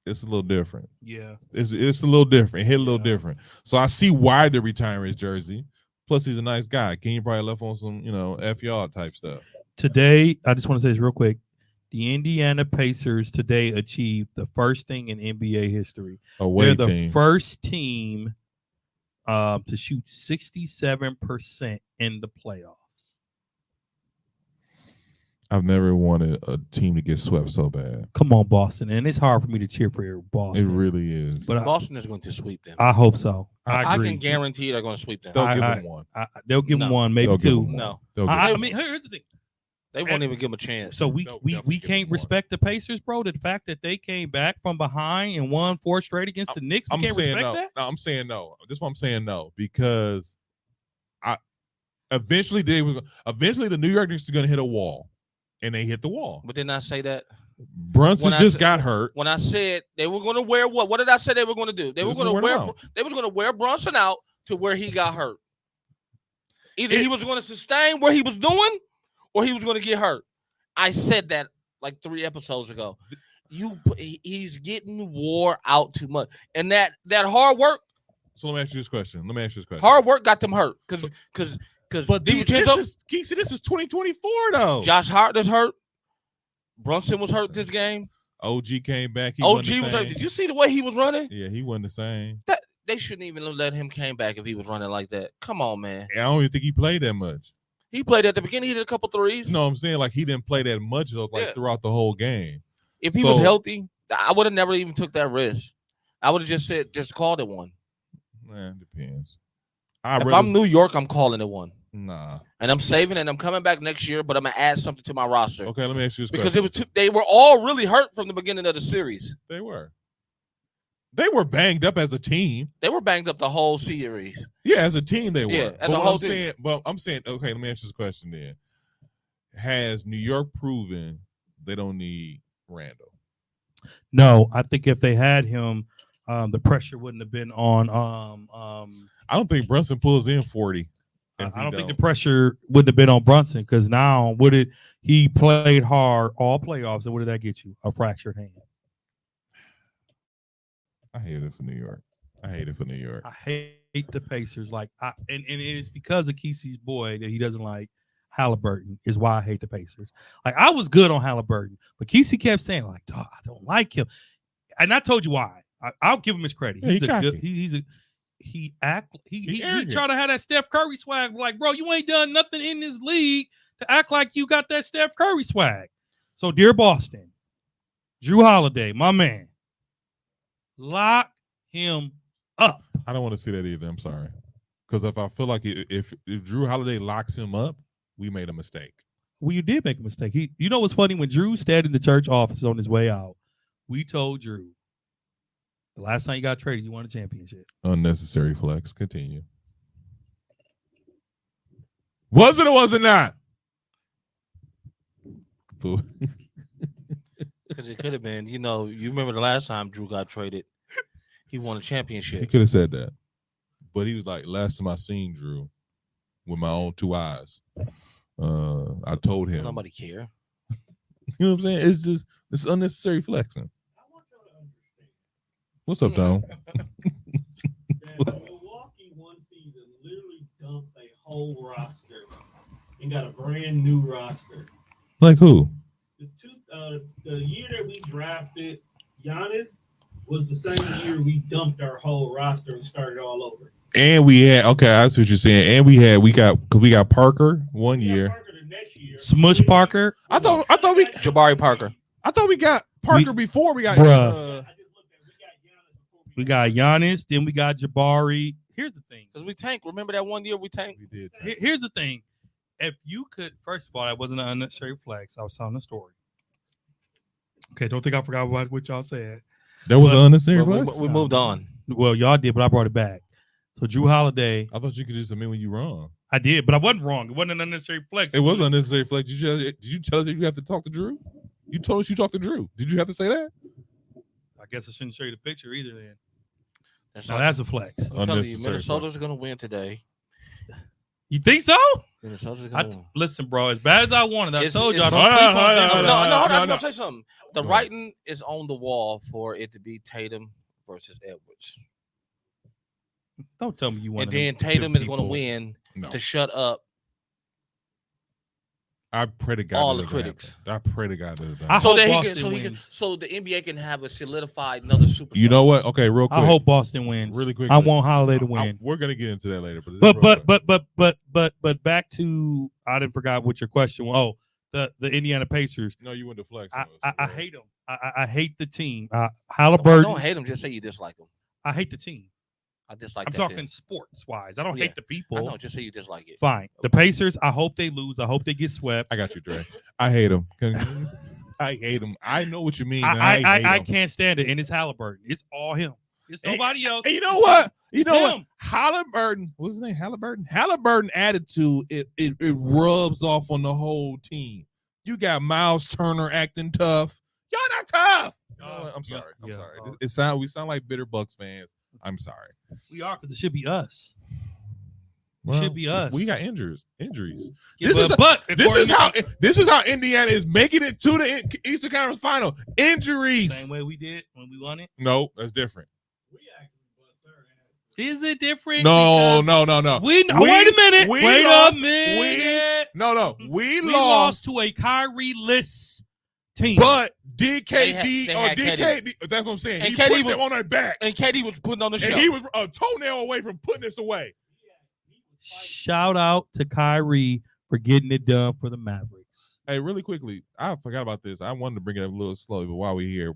it's a little different. Yeah. It's a little different. It hit a little Yeah. different. So I see why they're retiring his jersey. Plus, he's a nice guy. Kenny probably left on some, F y'all type stuff. Today, I just want to say this real quick. The Indiana Pacers today achieved the first thing in NBA history. Away They're the team. first team to shoot 67% in the playoffs. I've never wanted a team to get swept so bad. Come on, Boston. And it's hard for me to cheer for It Boston. really is. But Boston is going to sweep them. I hope so. I I agree. can guarantee they're going to sweep them. They'll I- give I- him one. They'll give them No. one, maybe They'll give two. them one. No. They'll give I him mean, here's the thing. They won't even give them a chance. So we They'll we definitely give them can't one. respect the Pacers, bro. The fact that they came back from behind and won 4 straight against the Knicks, we I'm can't saying respect no. that. No, I'm saying no. This is why I'm saying no because eventually the New York Knicks are going to hit a wall, and they hit the wall. But didn't I say that? Brunson When I just said- got hurt. When I said they were going to wear what? What did I say they were going to do? They were Just going to wear wear. them out. They was going to wear Brunson out to where he got hurt. Either he was going to sustain what he was doing, or he was going to get hurt. I said that like 3 episodes ago. He's getting wore out too much, and that hard work So let me ask you this question. hard work got them hurt because But this is 2024 though. Josh Hart is hurt. Brunson was hurt this game. OG came back. He OG wasn't the was hurt. same. Did you see the way he was running? Yeah, he wasn't the same. They shouldn't even have let him came back if he was running like that. Come on, man. I don't even think he played that much. He played at the beginning. He did a couple threes. No, I'm saying like he didn't play that much though, like Yeah. throughout the whole game. If he was So- healthy, I would have never even took that risk. I would have just called it one. It depends. If I'm New York, I'm calling it one. Nah. And I'm saving and I'm coming back next year, but I'm gonna add something to my roster. Okay, let me ask you this Because question. they were all really hurt from the beginning of the series. They were banged up as a team. They were banged up the whole series. Yeah, as a team they were. Yeah, as but a whole team. I'm saying, okay, let me ask you this question then. Has New York proven they don't need Randall? No, I think if they had him, the pressure wouldn't have been on. I don't think Brunson pulls in 40. I don't think the pressure wouldn't have been on Brunson because now he played hard all playoffs, and what did that get you? A fractured hand. I hate it for New York. I hate the Pacers. And it's because of Kesey's boy that he doesn't like Halliburton is why I hate the Pacers. Like I was good on Halliburton, but Kesey kept saying like, "Dog, I don't like him," and I told you why. I'll give him his credit. Yeah, He tried to have that Steph Curry swag. Like, bro, you ain't done nothing in this league to act like you got that Steph Curry swag. So, dear Boston, Drew Holiday, my man, lock him up. I don't want to see that either. I'm sorry, because if I feel like if Drew Holiday locks him up, we made a mistake. Well, you did make a mistake. You know what's funny? When Drew stayed in the church office on his way out, we told Drew the last time you got traded, you won a championship. Unnecessary flex. Continue. Was it or was it not? Because it could have been, you remember the last time Drew got traded, he won a championship. He could have said that. But he was like, last time I seen Drew with my own two eyes, I told him. Nobody care. You know what I'm saying? It's unnecessary flexing. What's up, Tom? Milwaukee one season literally dumped a whole roster and got a brand new roster. Like who? The year that we drafted Giannis was the same year we dumped our whole roster and started all over. And we had I see what you're saying. And we got Parker one year. Parker the next year. Smush Parker. I thought we Jabari Parker. I thought we got Parker before we got We got Giannis, then we got Jabari. Here's the thing. Because we tanked. Remember that one year we tanked? We did. Tank. Here's the thing. If you could, first of all, that wasn't an unnecessary flex. I was telling the story. Okay, don't think I forgot what y'all said. That was unnecessary flex? We moved on. Well, y'all did, but I brought it back. So Drew Holiday. I thought you could just admit when you wrong. I did, but I wasn't wrong. It wasn't an unnecessary flex. It was unnecessary flex. Did you tell us that you have to talk to Drew? You told us you talked to Drew. Did you have to say that? I guess I shouldn't show you the picture either then. That's a flex. I'm telling you, Minnesota's going to win today. You think so? Minnesota's going to win. Listen, bro, as bad as I wanted, I told you I don't sleep on No, I was going to say something. The writing is on the wall for it to be Tatum versus Edwards. Don't tell me you want. And then Tatum is going to win to shut up. I pray to God all the critics. I pray to God that is so the NBA can have a solidified another superstar. You know what? Okay, real quick. I hope Boston wins. Really quick. I want Holiday to win. We're gonna get into that later. But back to I didn't forgot what your question was. Oh, the Indiana Pacers. No, you went to flex. I hate them. I hate the team. Halliburton. Don't hate them. Just say you dislike them. I hate the team. I dislike. I'm talking sports wise. I don't hate the people. I know. Just say you dislike it. Fine. The Pacers. I hope they lose. I hope they get swept. I got you, Dre. I hate them. I hate them. I know what you mean. I can't stand it. And it's Halliburton. It's all him. It's nobody else. And you know what? You know what? Halliburton. What's his name? Halliburton attitude. It rubs off on the whole team. You got Miles Turner acting tough. Y'all not tough. I'm sorry. I'm sorry. We sound like bitter Bucks fans. I'm sorry. We are because it should be us. Well, it should be us. We got injuries. Yeah, this is how Indiana is making it to the Eastern Conference Final. Injuries. Same way we did when we won it. No, that's different. Is it different? No. Wait a minute. We lost to a Kyrie-less team. But did KD KD? That's what I'm saying. And he KD put was them on their back. And KD was putting on the show. And he was a toenail away from putting this away. Shout out to Kyrie for getting it done for the Mavericks. Hey, really quickly, I forgot about this. I wanted to bring it up a little slowly, but while we're here,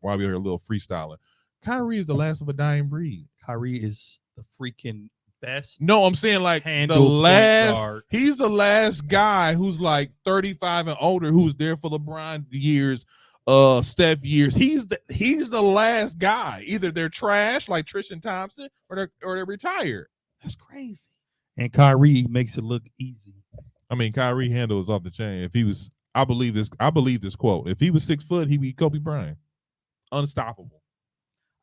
while we're here a little freestyling. Kyrie is the last of a dying breed. Kyrie is the freaking best. No, I'm saying like he's the last guy who's like 35 and older who's there for LeBron years, Steph years. He's the last guy. Either they're trash like Tristan Thompson or they're retired. That's crazy. And Kyrie makes it look easy. I mean, Kyrie handle is off the chain. If he was, I believe this quote. If he was 6 foot, he'd be Kobe Bryant. Unstoppable.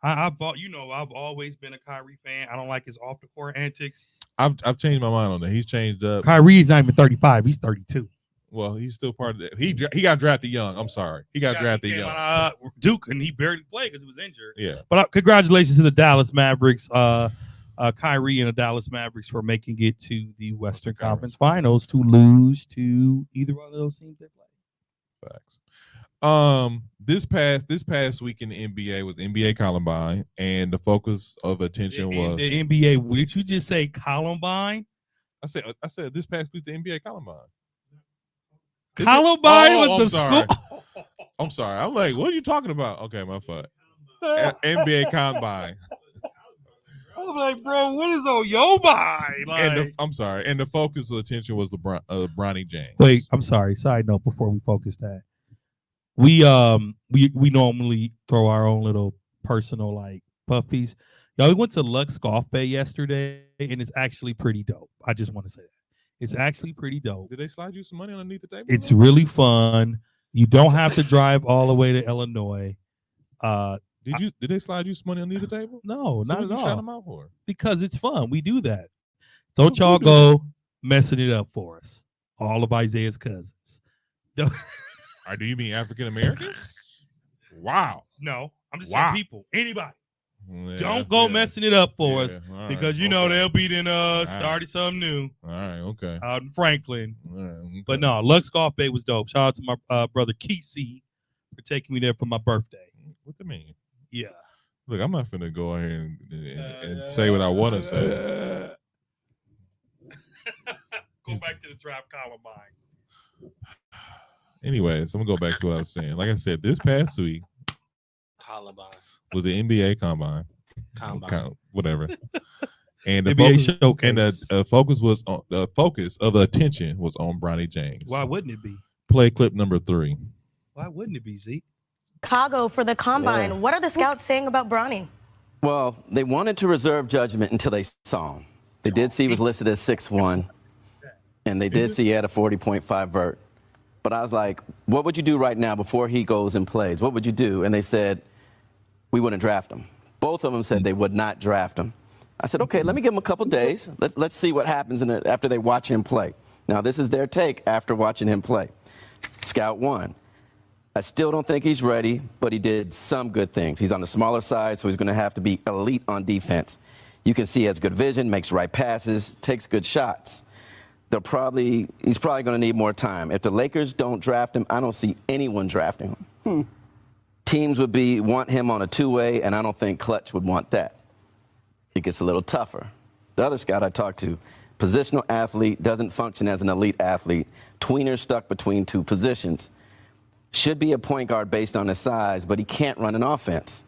I've always been a Kyrie fan. I don't like his off the court antics. I've changed my mind on that. He's changed up. Kyrie's not even 35. He's 32. Well, he's still part of that. He got drafted young. I'm sorry. He got drafted young. Duke, and he barely played because he was injured. Yeah. But congratulations to the Dallas Mavericks. Kyrie and the Dallas Mavericks for making it to the Western Conference Finals to lose to either one of those teams they play. Facts. This past week in the NBA was NBA Columbine, and the focus of attention was the NBA. Did you just say Columbine? I said this past week the NBA Columbine. Columbine was the school. I'm sorry. I'm like, what are you talking about? Okay, my fault. NBA Combine. I'm like, bro, what is on your mind? Like, I'm sorry. And the focus of attention was Bronny James. Wait, I'm sorry. Side note before we focus that. We normally throw our own little personal like puffies. Y'all, we went to Lux Golf Bay yesterday, and it's actually pretty dope. I just want to say that. It's actually pretty dope. Did they slide you some money underneath the table? It's really fun. You don't have to drive all the way to Illinois. Did they slide you some money underneath the table? No, So not at what you all. shout them out for? Because it's fun. We do that. Don't y'all go messing it up for us. All of Isaiah's cousins. Do you mean African Americans? Wow. No, I'm just saying people. Anybody. Yeah, Don't go messing it up for us All because right, they'll be then started something new. All right, okay. Out in Franklin. All right, okay. But no, Lux Golf Bay was dope. Shout out to my brother Kesey for taking me there for my birthday. What do you mean? Yeah. Look, I'm not finna go ahead and say what I want to say. Go back to the trap Columbine. Anyways, I'm gonna go back to what I was saying. Like I said, this past week Columbine. was the NBA Combine. Whatever. And the NBA showcase. And the focus was on the focus of the attention was on Bronny James. Why wouldn't it be? Play clip number 3. Why wouldn't it be, Zeke? Chicago for the Combine. Yeah. What are the scouts saying about Bronny? Well, they wanted to reserve judgment until they saw him. They did see he was listed as 6'1", and they did see he had a 40.5 vert. But I was like, what would you do right now before he goes and plays? What would you do? And they said, we wouldn't draft him. Both of them said they would not draft him. I said, okay, let me give him a couple days. Let's see what happens after they watch him play. Now, this is their take after watching him play. Scout 1. I still don't think he's ready, but he did some good things. He's on the smaller side, so he's going to have to be elite on defense. You can see he has good vision, makes right passes, takes good shots. He's probably going to need more time. If the Lakers don't draft him, I don't see anyone drafting him. Teams would want him on a two-way, and I don't think Clutch would want that. It gets a little tougher. The other scout I talked to, positional athlete, doesn't function as an elite athlete. Tweener stuck between two positions. Should be a point guard based on his size, but he can't run an offense.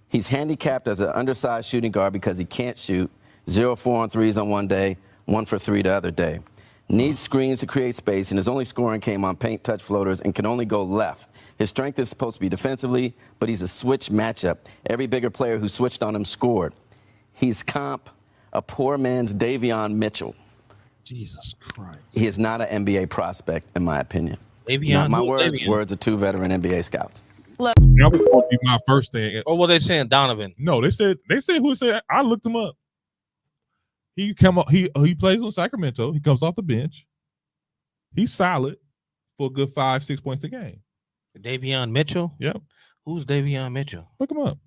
He's handicapped as an undersized shooting guard because he can't shoot. 0-4 on threes on one day, 1 for 3 the other day. Needs screens to create space, and his only scoring came on paint touch floaters and can only go left. His strength is supposed to be defensively, but he's a switch matchup. Every bigger player who switched on him scored. He's a poor man's Davion Mitchell. Jesus Christ. He is not an NBA prospect, in my opinion. Davion, not my words, words of 2 veteran NBA scouts. That was going to be my first thing. Or were they saying Donovan? No, they said who said. I looked him up. He plays on Sacramento. He comes off the bench. He's solid for a good 5-6 points a game. Davion Mitchell? Yep. Who's Davion Mitchell? Look him up.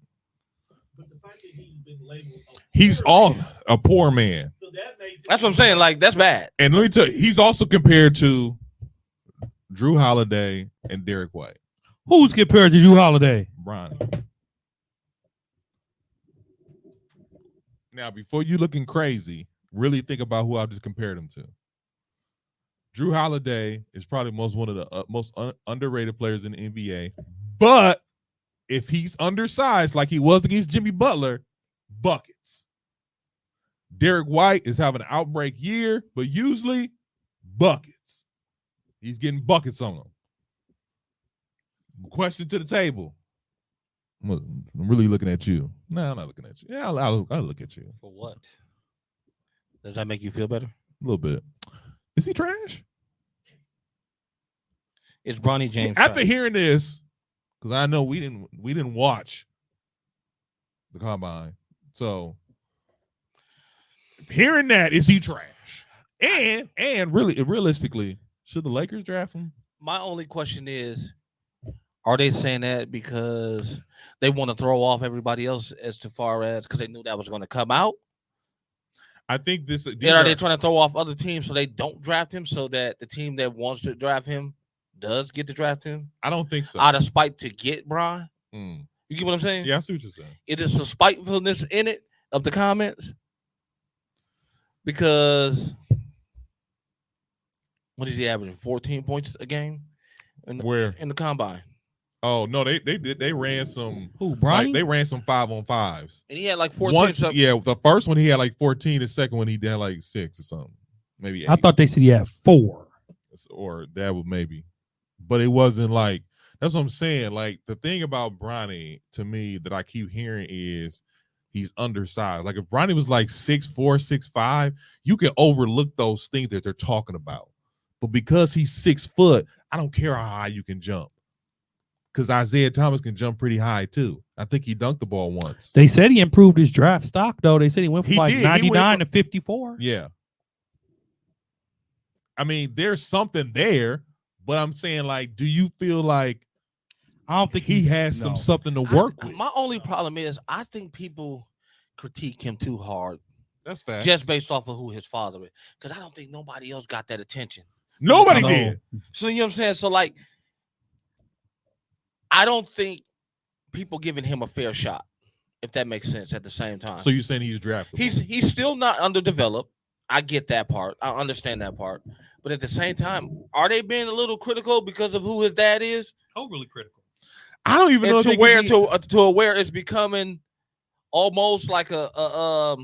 But the fact that he's been labeled He's a poor man. so that makes That's what I'm saying. Like, that's bad. And let me tell you, he's also compared to Drew Holiday and Derek White. Who's compared to Drew Holiday? Bronny. Now, before you looking crazy, really think about who I just compared him to. Drew Holiday is probably one of the most underrated players in the NBA. But if he's undersized like he was against Jimmy Butler, buckets. Derek White is having an outbreak year, but usually buckets. He's getting buckets on them. Question to the table. I'm really looking at you. No, I'm not looking at you. Yeah, I'll look at you. For what? Does that make you feel better? A little bit. Is he trash? It's Bronny James. After trash. hearing this, because I know we didn't watch the combine. So hearing that, is he trash? And really realistically, should the Lakers draft him? My only question is, are they saying that because they want to throw off everybody else as far as because they knew that was going to come out? I think this. Are they trying to throw off other teams so they don't draft him so that the team that wants to draft him does get to draft him? I don't think so. Out of spite to get Bron? Mm. You get what I'm saying? Yeah, I see what you're saying. It is some spitefulness in it of the comments because what is he averaging? 14 points a game in the combine. Oh no, they ran some. Who, Bronny? Like, they ran some 5-on-5s. And he had like 14. Yeah, the first one he had like 14. The second one he had like 6 or something, maybe 8. I thought they said he had 4. Or that would maybe, but it wasn't like. That's what I'm saying. Like the thing about Bronny to me that I keep hearing is he's undersized. Like if Bronny was like 6'4", 6'5", you can overlook those things that they're talking about. But because he's 6 foot, I don't care how high you can jump. Because Isaiah Thomas can jump pretty high too. I think he dunked the ball once. They said he improved his draft stock though. They said he went from like did. 99 to 54. Yeah. I mean, there's something there, but I'm saying, like, do you feel like I don't think he has something to work with? My only problem is I think people critique him too hard. That's fact. Just based off of who his father is. Because I don't think nobody else got that attention. Nobody did. So you know what I'm saying? So like I don't think people giving him a fair shot, if that makes sense at the same time. So you're saying he's draftable? He's still not underdeveloped. I get that part. I understand that part. But at the same time, are they being a little critical because of who his dad is? Overly critical. I don't even know to where it's becoming almost like a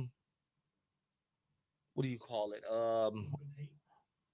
what do you call it?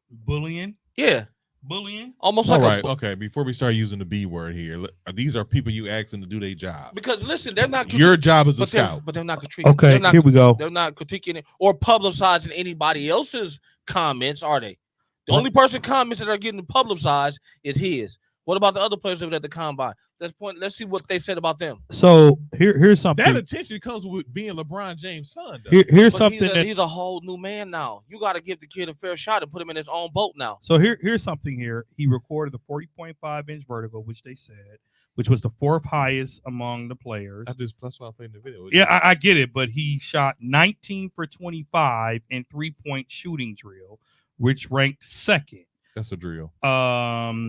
Bullying. Yeah. Bullying. Almost all like right. Okay. Before we start using the B word here, these are people you asking to do their job. Because listen, they're not your job as a scout, but they're not critiquing. Okay, here we go. They're not critiquing it or publicizing anybody else's comments, are they? The only person comments that are getting publicized is his. What about the other players that were at the combine? Let's see what they said about them. So here's something. That attention comes with being LeBron James' son. Here's something. He's a whole new man now. You got to give the kid a fair shot and put him in his own boat now. So here's something here. He recorded the 40.5-inch vertical, which they said, which was the 4th highest among the players. That's why I played in the video. Yeah, I get it, but he shot 19 for 25 in 3-point shooting drill, which ranked 2nd. That's a drill.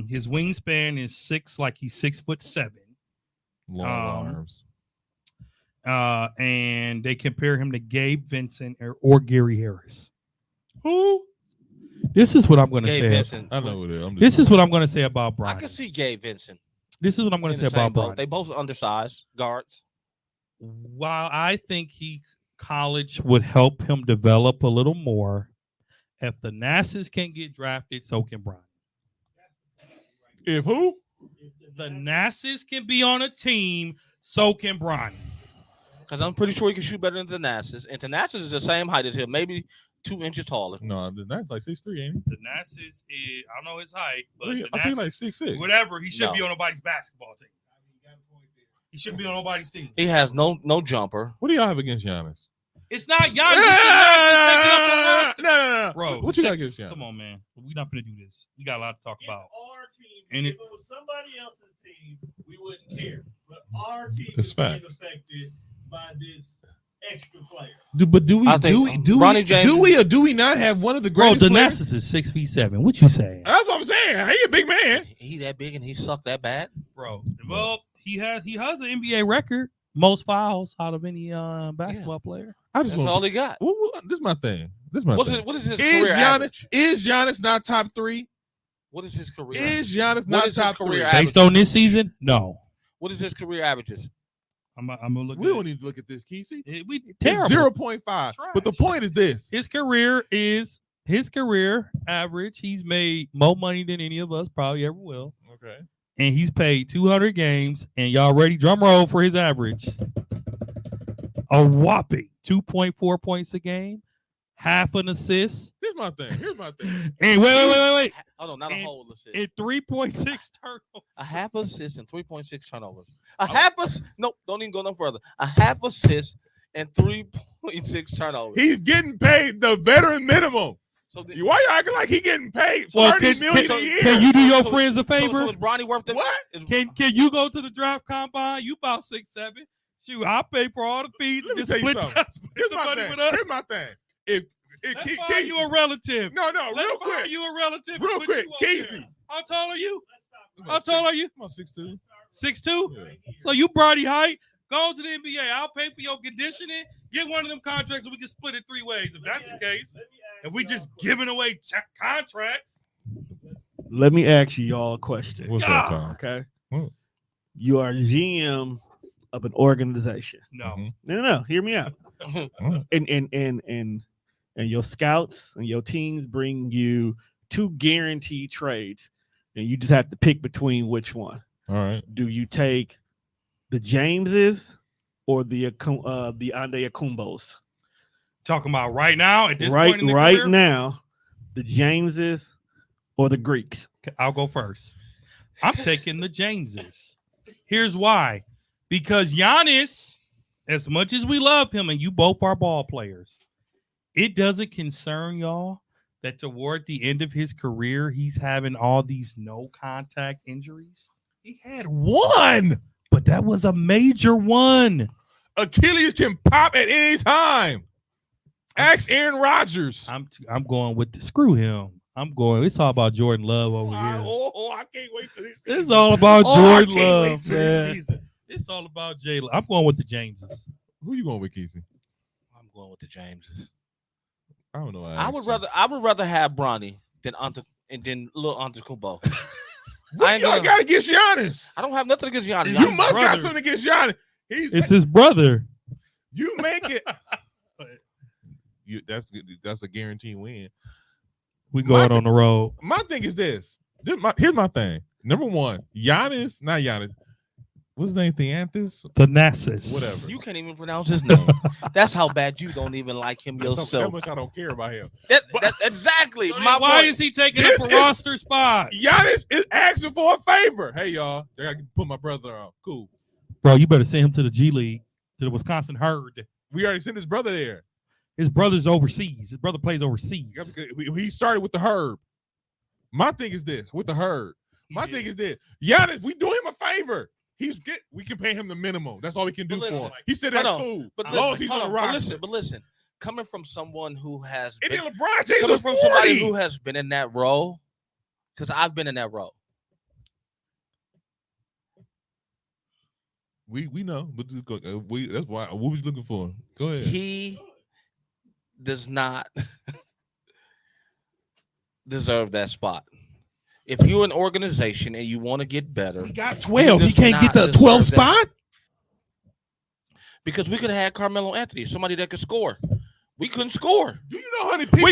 His wingspan is 6, like he's 6'7". Long arms. And they compare him to Gabe Vincent or Gary Harris. Who? This is what I'm going to say. Vincent. I know who it is. This is what I'm going to say about Bronny. I can see Gabe Vincent. This is what I'm going to say about Bronny. They both undersized guards. While I think college would help him develop a little more, if the Nassers can get drafted, so can Bronny. If who? The Nassers can be on a team, so can Bronny. Because I'm pretty sure he can shoot better than the Nassers. And the Nassers is the same height as him, maybe 2 inches taller. No, the Nassers like 6'3", ain't he? The Nassers is, I don't know his height, but I think like 6'6". Whatever, he shouldn't be on nobody's basketball team. He shouldn't be on nobody's team. He has no jumper. What do y'all have against Giannis? It's not Giannis. No. Bro, what you got against Giannis? Come on, man. We're not going to do this. We got a lot to talk about. Our team, And if it was somebody else's team, we wouldn't care. But our team That's is being facts. affected by this extra player. Do we not have one of the greatest Bro, the players? Nassers is 6'7". What you saying? That's what I'm saying. He a big man. He that big and he sucked that bad? Bro, well, he has an NBA record. Most fouls out of any basketball player. That's all he got. This is my thing. What is his career average? Is Giannis not top 3? What is his career? Is Giannis not top 3? Based on this season? No. What is his career averages? I'm gonna look. We don't need to look at this, Kesey. We It's terrible. 0.5. But the point is this: His career average. He's made more money than any of us probably ever will. okay. And he's played 200 games, and y'all ready? Drum roll for his average. A whopping 2.4 points a game, half an assist, Here's my thing. and wait. Hold on, not a whole assist. And 3.6 turnovers. A half assist and 3.6 turnovers. Nope, don't even go no further. A half assist and 3.6 turnovers. He's getting paid the veteran minimum. So Why you acting like he getting paid Well, $30 million a year? Can you do your So- friends a favor? So is Bronny worth the What? Can you go to the draft combine? You about 6'7". Shoot, I'll pay for all the fees. Let me Just tell you split something. split Here's the my money thing. with us. Here's my thing. If Let's Ke- find Casey, you a relative. no, Let's real find quick, you a relative. and real put quick, you up there. Casey. How tall are you? I'm How tall are you? I'm 6'2". 6'2". Yeah. So you Brody height. Go to the NBA. I'll pay for your conditioning. Get one of them contracts, and we can split it 3 ways. If that's the case, and we just giving away contracts. Let me ask you all a question. What's up, Tom? Okay. What? You are GM of an organization. No. Mhm. No. Hear me out. And your scouts and your teams bring you 2 guaranteed trades, and you just have to pick between which one. All right. Do you take the Jameses or the Ande Akumbos? Talking about right now at this Right, point in the right career? now, the Jameses or the Greeks? I'll go first. I'm taking the Jameses. Here's why. Because Giannis, as much as we love him, and you both are ball players, it doesn't concern y'all that toward the end of his career, he's having all these no contact injuries. He had one. But that was a major one. Achilles can pop at any time. Ask Aaron Rodgers. I'm going with screw him. It's all about Jordan Love over here. I can't wait for this. It's all about I Jordan can't wait Love, till this man. season. It's all about Jalen. I'm going with the Jameses. Who you going with, Kesey? I'm going with the Jameses. I don't know. I would rather have Bronny than little Antetokounmpo. What I ain't y'all gonna- got against Giannis? I don't have nothing against Giannis. You Giannis' must got brother. something against Giannis. It's his brother. You make it. That's a guaranteed win. We going on the road. My thing is this. Here's my thing. Number one, Giannis, not Giannis. What's his name? Theanthus? Thanasis. Whatever. You can't even pronounce his name. That's how bad you don't even like him That's how yourself. much I don't care about him. That's exactly So then my why point. is he taking This up a is- roster spot? Giannis is asking for a favor. Hey, y'all. I got to put my brother on. Cool. Bro, you better send him to the G League, to the Wisconsin Herd. We already sent his brother there. His brother's overseas. His brother plays overseas. He started with the Herb. My thing is this with the Herb. My thing is this. Giannis, we do him a favor. We can pay him the minimum. That's all we can do But for listen, him. He said hold that's on. cool. But As long as listen, he's hold on the on. roster. But listen, coming from someone who has And been, then LeBron James coming is from 40. somebody who has been in that role, because I've been in that role. We know, but that's why. What was you looking for? Go ahead. He does not deserve that spot. If you're an organization and you want to get better, He got 12. He He does can't get not the 12 deserve that. spot. because we could have had Carmelo Anthony, somebody that could score. We couldn't score. Do you know how many people?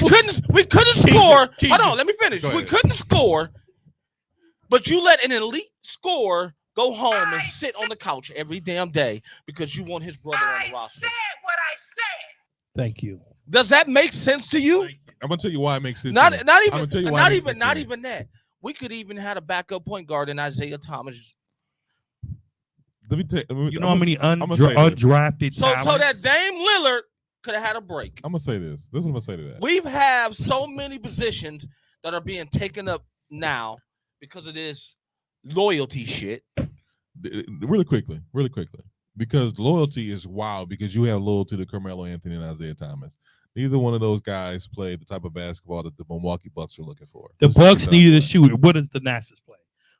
We couldn't score. Hold on, let me finish. Go We ahead. couldn't score, but you let an elite scorer go home and sit on the couch every damn day because you want his brother on the roster. Thank you. Does that make sense to you? I'm gonna tell you why it makes sense. Not to me. I'm gonna tell even you why not it makes even sense to not me. even that. We could even had a backup point guard in Isaiah Thomas. Let me tell you. You know how many I'ma say this. undrafted So that talents? Dame Lillard could have had a break. I'm gonna say this. This is what I'm gonna say to that. We have so many positions that are being taken up now because of this loyalty shit. Really quickly, because loyalty is wild. Because you have loyalty to Carmelo Anthony and Isaiah Thomas. Neither one of those guys play the type of basketball that the Milwaukee Bucks are looking for. The This is Bucks tough. needed a shooter. What does the Nasus play?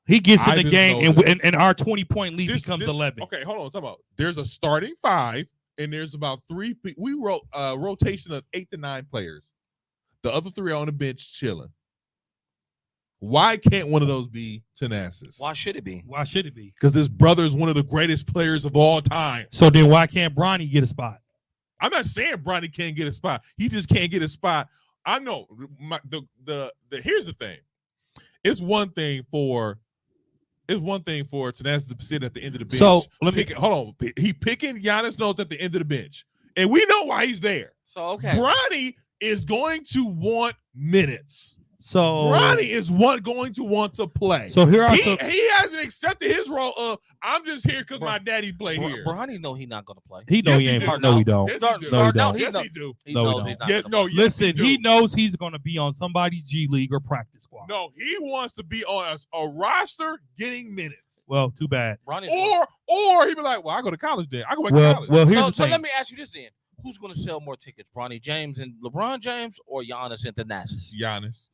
He gets in I the didn't game, know and, this. and our 20-point lead This- becomes this- 11. Okay, hold on. Talk about. There's a starting five, and there's about three. We wrote a rotation of 8 to 9 players. The other three are on the bench chilling. Why can't one of those be Thanasis? Why should it be? Why should it be? Because his brother is one of the greatest players of all time. So then why can't Bronny get a spot? I'm not saying Bronny can't get a spot. He just can't get a spot. I know. Here's the thing. It's one thing for Thanasis to sit at the end of the bench. So let me hold on. He picking Giannis Notes at the end of the bench, and we know why he's there. So okay, Bronny is going to want minutes. So Bronny is going to want to play. So here are he hasn't accepted his role of I'm just here because my daddy play here. Bronny know he's not gonna play. He know he ain't. No, he don't. Yes, No, he don't. Yes, he do. He knows he's not gonna play. Listen, he knows he's going to be on somebody's G League or practice squad. No, he wants to be on a roster getting minutes. Well, too bad. Or he be like, well, I go to college then. I go back to college. Well, here's the So thing. let me ask you this then: who's gonna sell more tickets, Bronny James and LeBron James, or Giannis and Thanasis? Giannis.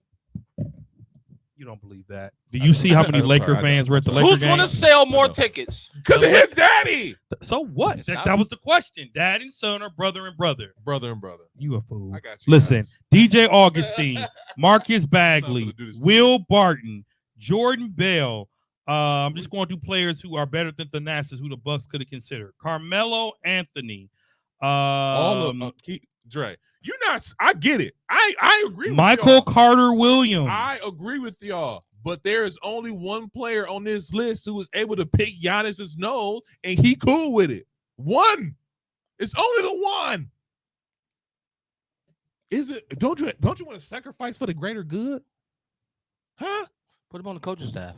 You don't believe that? Do you see how many Laker fans were at the Laker Who's game? gonna sell more tickets? Because of his daddy. So what? That was the question. Dad and son or brother and brother? Brother and brother. You a fool. I got you. Listen, guys. DJ Augustine, Marcus Bagley, I'm gonna do this to Will Barton, Jordan Bell. I'm just going to players who are better than Thanasis, who the Bucks could have considered. Carmelo Anthony. All of Dre. You're not. I get it. I agree with Michael y'all. Carter Williams. I agree with y'all. But there is only one player on this list who was able to pick Giannis's nose, and he cool with it. One. It's only the one. Is it? Don't you want to sacrifice for the greater good? Huh? Put him on the coaching staff.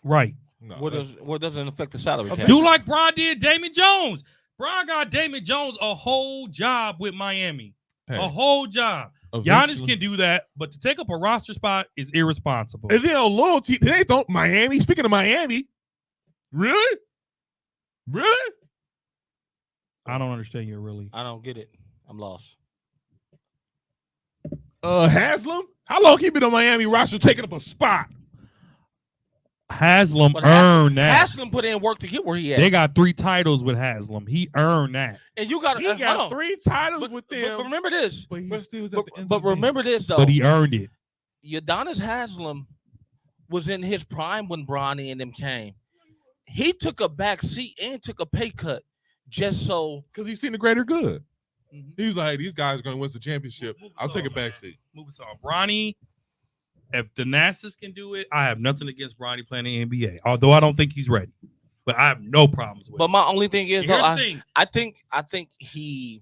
Right. No, What doesn't affect the salary cap? Do like Bron did Damon Jones. Bron got Damon Jones a whole job with Miami. Hey, a whole job. eventually- Giannis can do that, but to take up a roster spot is irresponsible. And then loyalty. They don't Miami. Speaking of Miami, really? I don't understand you really. I don't get it. I'm lost. Haslam. How long he been on Miami roster taking up a spot? Haslam But earned that. Haslam put in work to get where he at. They got 3 titles with Haslam. He earned that. And you got He got 3 titles with them. But remember this. But he still was at the end But of the remember this though. But he earned it. Udonis Haslam was in his prime when Bronny and them came. He took a back seat and took a pay cut just so because he's seen the greater good. He's like, these guys are going to win the championship. I'll take a back seat. Move us on. Bronny, if Thanasis can do it, I have nothing against Bronny playing the NBA. Although I don't think he's ready, but I have no problems with it. But my only thing is, Here's though, the thing. I think he's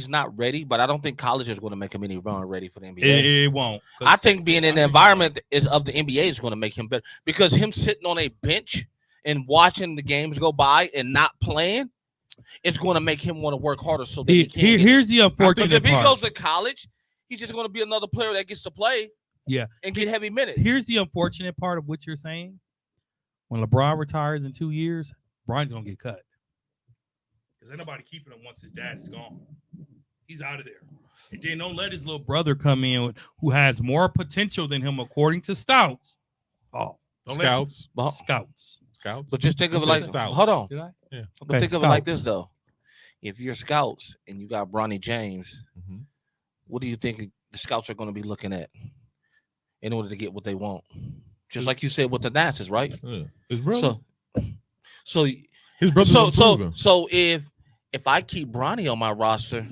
not ready, but I don't think college is going to make him any run ready for the NBA. It won't. I think being in the environment of the NBA is going to make him better because him sitting on a bench and watching the games go by and not playing, it's going to make him want to work harder. So that he can. Here's the unfortunate if he part. goes to college, he's just going to be another player that gets to play. Yeah. And get heavy minutes. Here's the unfortunate part of what you're saying. When LeBron retires in 2 years, Bronny's gonna get cut. Because ain't nobody keeping him once his dad is gone. He's out of there. And then don't let his little brother come in who has more potential than him, according to Stouts. Oh, Scouts. Scouts. But just think of it like, Stouts. hold on. Did I? Yeah. But Okay, think of it like Scouts. this though. If you're scouts and you got Bronny James, what do you think the scouts are going to be looking at in order to get what they want? Just like you said with the Nazis, right? Yeah. His brother. So his brother's improving. so if I keep Bronny on my roster,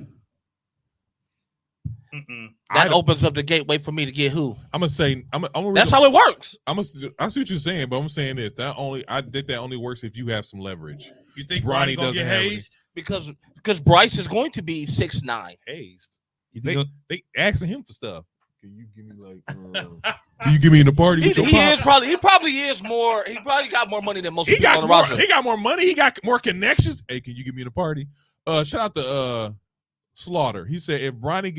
that opens up the gateway for me to get who? I'm gonna say that's how it works. I see what you're saying, but I'm saying this. I think that only works if you have some leverage. You think Bronny Bronny gonna doesn't get have any. hazed? Because Bryce is going to be 6'9". Hazed. You They think they asking him for stuff. Can you give me like? Can you give me in the party with your He pop? probably is more. He probably got more money than most He people on got the more. roster. He got more money. He got more connections. Hey, can you give me in the party? Shout out to Slaughter. He said if Bronny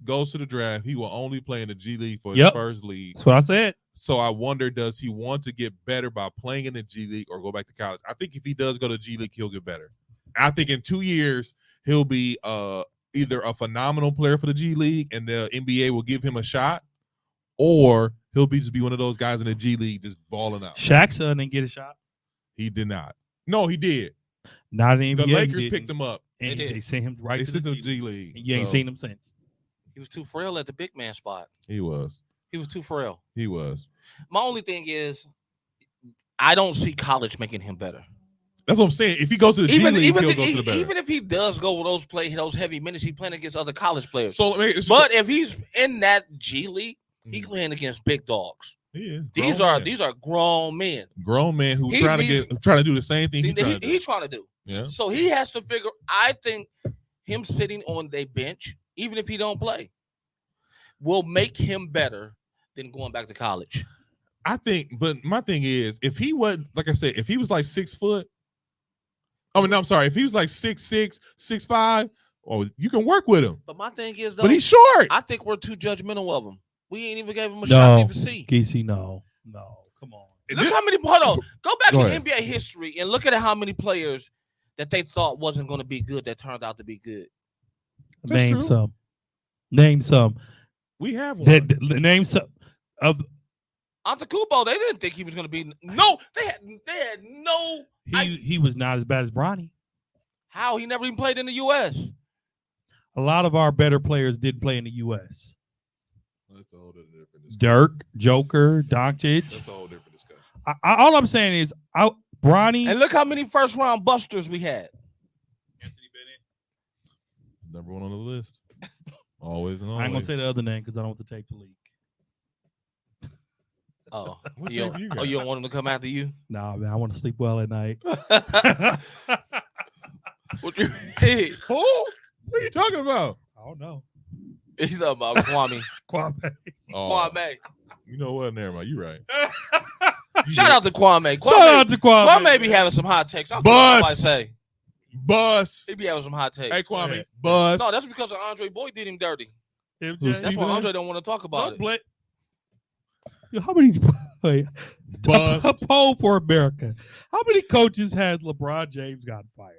goes to the draft, he will only play in the G League for his first league. That's what I said. So I wonder, does he want to get better by playing in the G League or go back to college? I think if he does go to G League, he'll get better. I think in 2 years he'll be either a phenomenal player for the G League and the NBA will give him a shot, or he'll just be one of those guys in the G League just balling out. Shaq's son didn't get a shot. He did not. No, he did. Not in the NBA. The Lakers picked him up. And they sent him right They to sent the him to the G League. And you ain't So, seen him since. He was too frail at the big man spot. He was. He was too frail. He was. My only thing is, I don't see college making him better. That's what I'm saying. If he goes to the G League, he'll go to the better. Even if he does go with those heavy minutes, he's playing against other college players. So, but if he's in that G League, he's playing against big dogs. These are grown men. Grown men who trying to do the same thing he's trying to do. Yeah. So he has to figure. I think him sitting on their bench, even if he don't play, will make him better than going back to college. I think, but my thing is, if he wasn't, like I said, if he was like 6 foot, I'm sorry, if he was like 6'6", 6'5", you can work with him. But my thing is, though, but he's short. I think we're too judgmental of him. We ain't even gave him a shot to even see. Casey, no, come on. Look how many. Hold on, go back in NBA history and look at how many players that they thought wasn't going to be good that turned out to be good. Name some. We have one. Name some of. Antetokounmpo, they didn't think he was going to be. No, they had no. He was not as bad as Bronny. How? He never even played in the U.S. A lot of our better players did play in the U.S. That's a whole different discussion. Dirk, Joker, Doncic. That's a whole different discussion. All I'm saying is, Bronny. And look how many first round busters we had. Anthony Bennett, number 1 on the list. Always and always. I ain't gonna say the other name because I don't want the tape to leak. Oh, you don't want him to come after you? Nah, man, I want to sleep well at night. What you mean? Who? What are you talking about? I don't know. He's talking about Kwame. Kwame. Kwame. You know what? Never mind. You right. Shout out to Kwame. Kwame be having some hot takes. Bus. Bus. He be having some hot takes. Hey, Kwame. Bus. No, that's because of Andre Boyd did him dirty. MJ. That's why Andre don't want to talk about it. Yo, how many a poll for America? How many coaches has LeBron James gotten fired?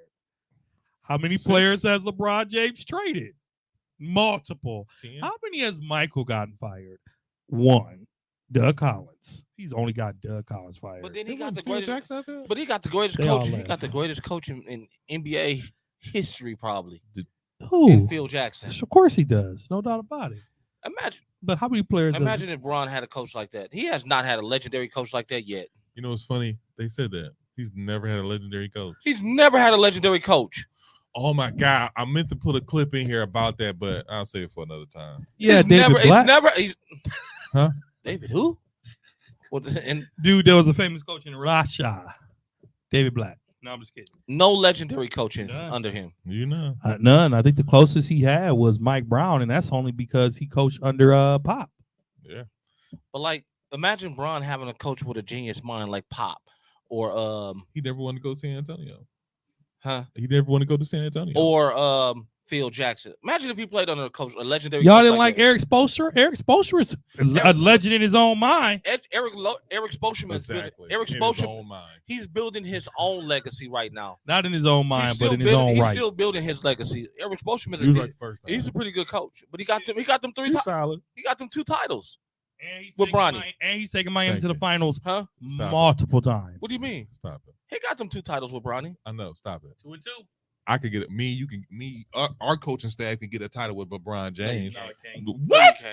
How many players has LeBron James traded? Multiple. 10. How many has Michael gotten fired? 1. Doug Collins. He's only got Doug Collins fired. But then he got the greatest. But he got the greatest coach. He got the greatest coach in NBA history, probably. Who? Phil Jackson. Of course he does. No doubt about it. Imagine. But how many players? Imagine if Bron had a coach like that. He has not had a legendary coach like that yet. You know, it's funny. They said that. He's never had a legendary coach. He's never had a legendary coach. Oh, my God. I meant to put a clip in here about that, but I'll save it for another time. Yeah, David Black. Huh? David who? Dude, there was a famous coach in Russia. David Black. No, I'm just kidding. No legendary coaching under him. You know. None. I think the closest he had was Mike Brown, and that's only because he coached under Pop. Yeah. But, like, imagine Bron having a coach with a genius mind like Pop. Or he never wanted to go to San Antonio. Huh? He never wanted to go to San Antonio. Or Phil Jackson. Imagine if he played under a legendary Y'all coach didn't like Eric Spoelstra? Eric Spoelstra is a legend in his own mind. Eric Spoelstra is Eric Spoelstra. He's building his own legacy right now. Not in his own mind, but in his own right. He's still building his legacy. Eric Spoelstra he's a pretty good coach, but he got them 3 solid. He got them 2 titles. And with Bronny. And he's taking Miami to the finals Stop multiple times. What do you mean? Stop it. He got them 2 titles with Bronny. I know. Stop it. 2-2. I could get it. Our coaching staff can get a title with LeBron James. No, it can't. What?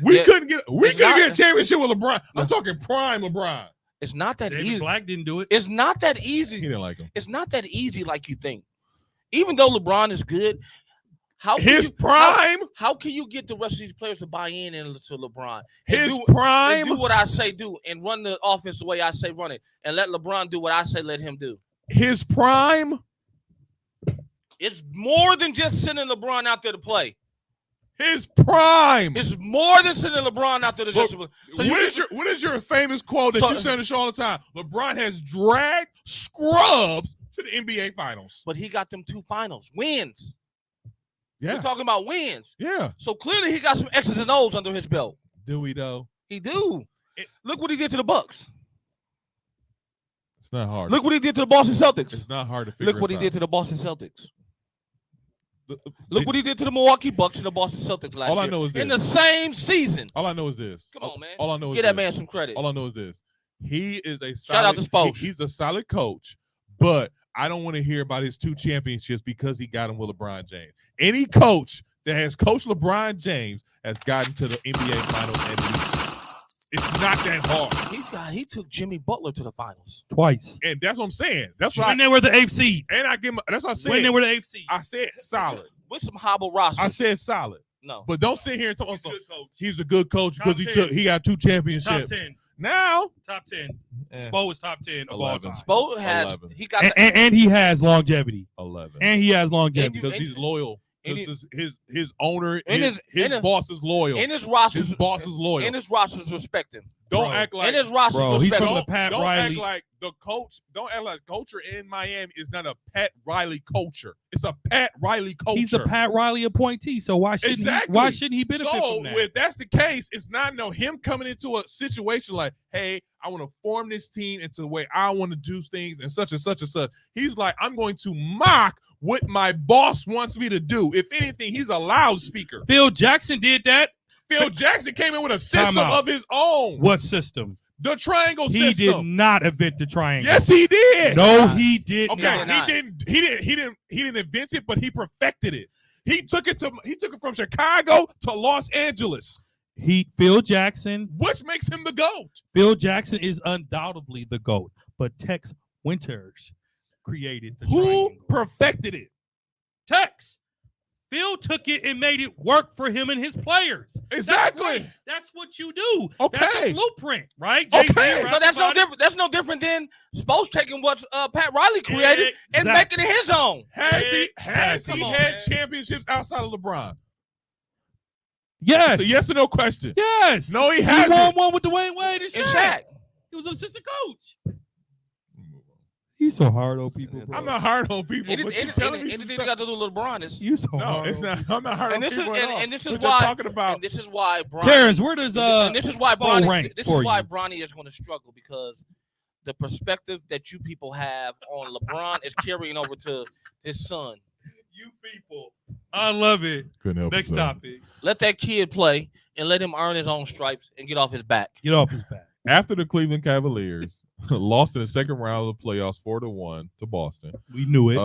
We couldn't get a championship with LeBron. No. I'm talking prime LeBron. It's not that David easy. Black didn't do it. It's not that easy. He didn't like him. It's not that easy like you think. Even though LeBron is good, how can you get the rest of these players to buy in to LeBron? Prime. Do what I say do and run the offense the way I say run it and let LeBron do what I say let him do. His prime. It's more than just sending LeBron out there to play. His prime. It's more than sending LeBron out there to just. So what is your famous quote that you say this all the time? LeBron has dragged scrubs to the NBA Finals. But he got them 2 finals wins. Yeah. We're talking about wins. Yeah. So clearly he got some X's and O's under his belt. Do we though? He do. Look what he did to the Bucks. It's not hard. Look what he did to the Boston Celtics. It's not hard to figure. Look what he did to the Boston Celtics. Look what he did to the Milwaukee Bucks and the Boston Celtics last year. All I know is this. In the same season. All I know is this. Come on, man. All I know is Give that man some credit. All I know is this. He is a solid, shout out to Spoelstra. He's a solid coach, but I don't want to hear about his 2 championships because he got them with LeBron James. Any coach that has coached LeBron James has gotten to the NBA Finals at least. It's not that hard. He took Jimmy Butler to the finals twice, and that's what I'm saying. That's why when they were the eighth seed. And I give him. That's what I said. When they were the eighth seed. I said solid. with some hobble rosters. I said solid. No, but don't sit here and talk about he's a good coach because he got 2 championships. Top 10. Now, top 10. Spo is top 10 of all time. Spo has 11. he got and he has longevity. 11. And he has longevity because he's loyal. His owner, his boss is loyal. In his rosters, his boss is loyal. In his rosters, respect him. Don't act like in his rosters, he's respect from him. the Pat don't Riley. act like the coach. Don't act like culture in Miami is not a Pat Riley culture. It's a Pat Riley culture. He's a Pat Riley appointee, so why shouldn't he benefit from that? So if that's the case, it's not him coming into a situation like, hey, I want to form this team into the way I want to do things and such and such and such. He's like, I'm going to mock what my boss wants me to do. If anything, he's a loudspeaker. Phil Jackson did that. Phil Jackson came in with a system of his own. What system? The triangle system. He did not invent the triangle. Yes, he did. No, he did okay, not. He didn't invent it, but he perfected it. He took it from Chicago to Los Angeles. Phil Jackson, which makes him the GOAT. Phil Jackson is undoubtedly the GOAT, but Tex Winters created the triangle. Who perfected it? Tex. Phil took it and made it work for him and his players. Exactly. That's what you do. Okay. That's a blueprint, right? Okay. So that's no different. That's no different than Spo's taking what Pat Riley created and making it his own. Has he had championships outside of LeBron? Yes. It's a yes or no question. Yes. No, he hasn't. He won one with Dwayne Wade and And Shaq. Shaq. He was an assistant coach. He's so hard on people, bro. I'm not hard on people. Anything got to do with LeBron is you so no, hard. it's not. I'm not hard on people at all. And this is What why you're talking about. And this is why Bronny, Terrence, where does and this is why Bronny. rank This for is why you? Bronny is going to struggle because the perspective that you people have on LeBron is carrying over to his son. You people, I love it. Couldn't help Next yourself. topic. Let that kid play and let him earn his own stripes and get off his back. Get off his back. After the Cleveland Cavaliers lost in the second round of the playoffs 4-1 to Boston, We knew it.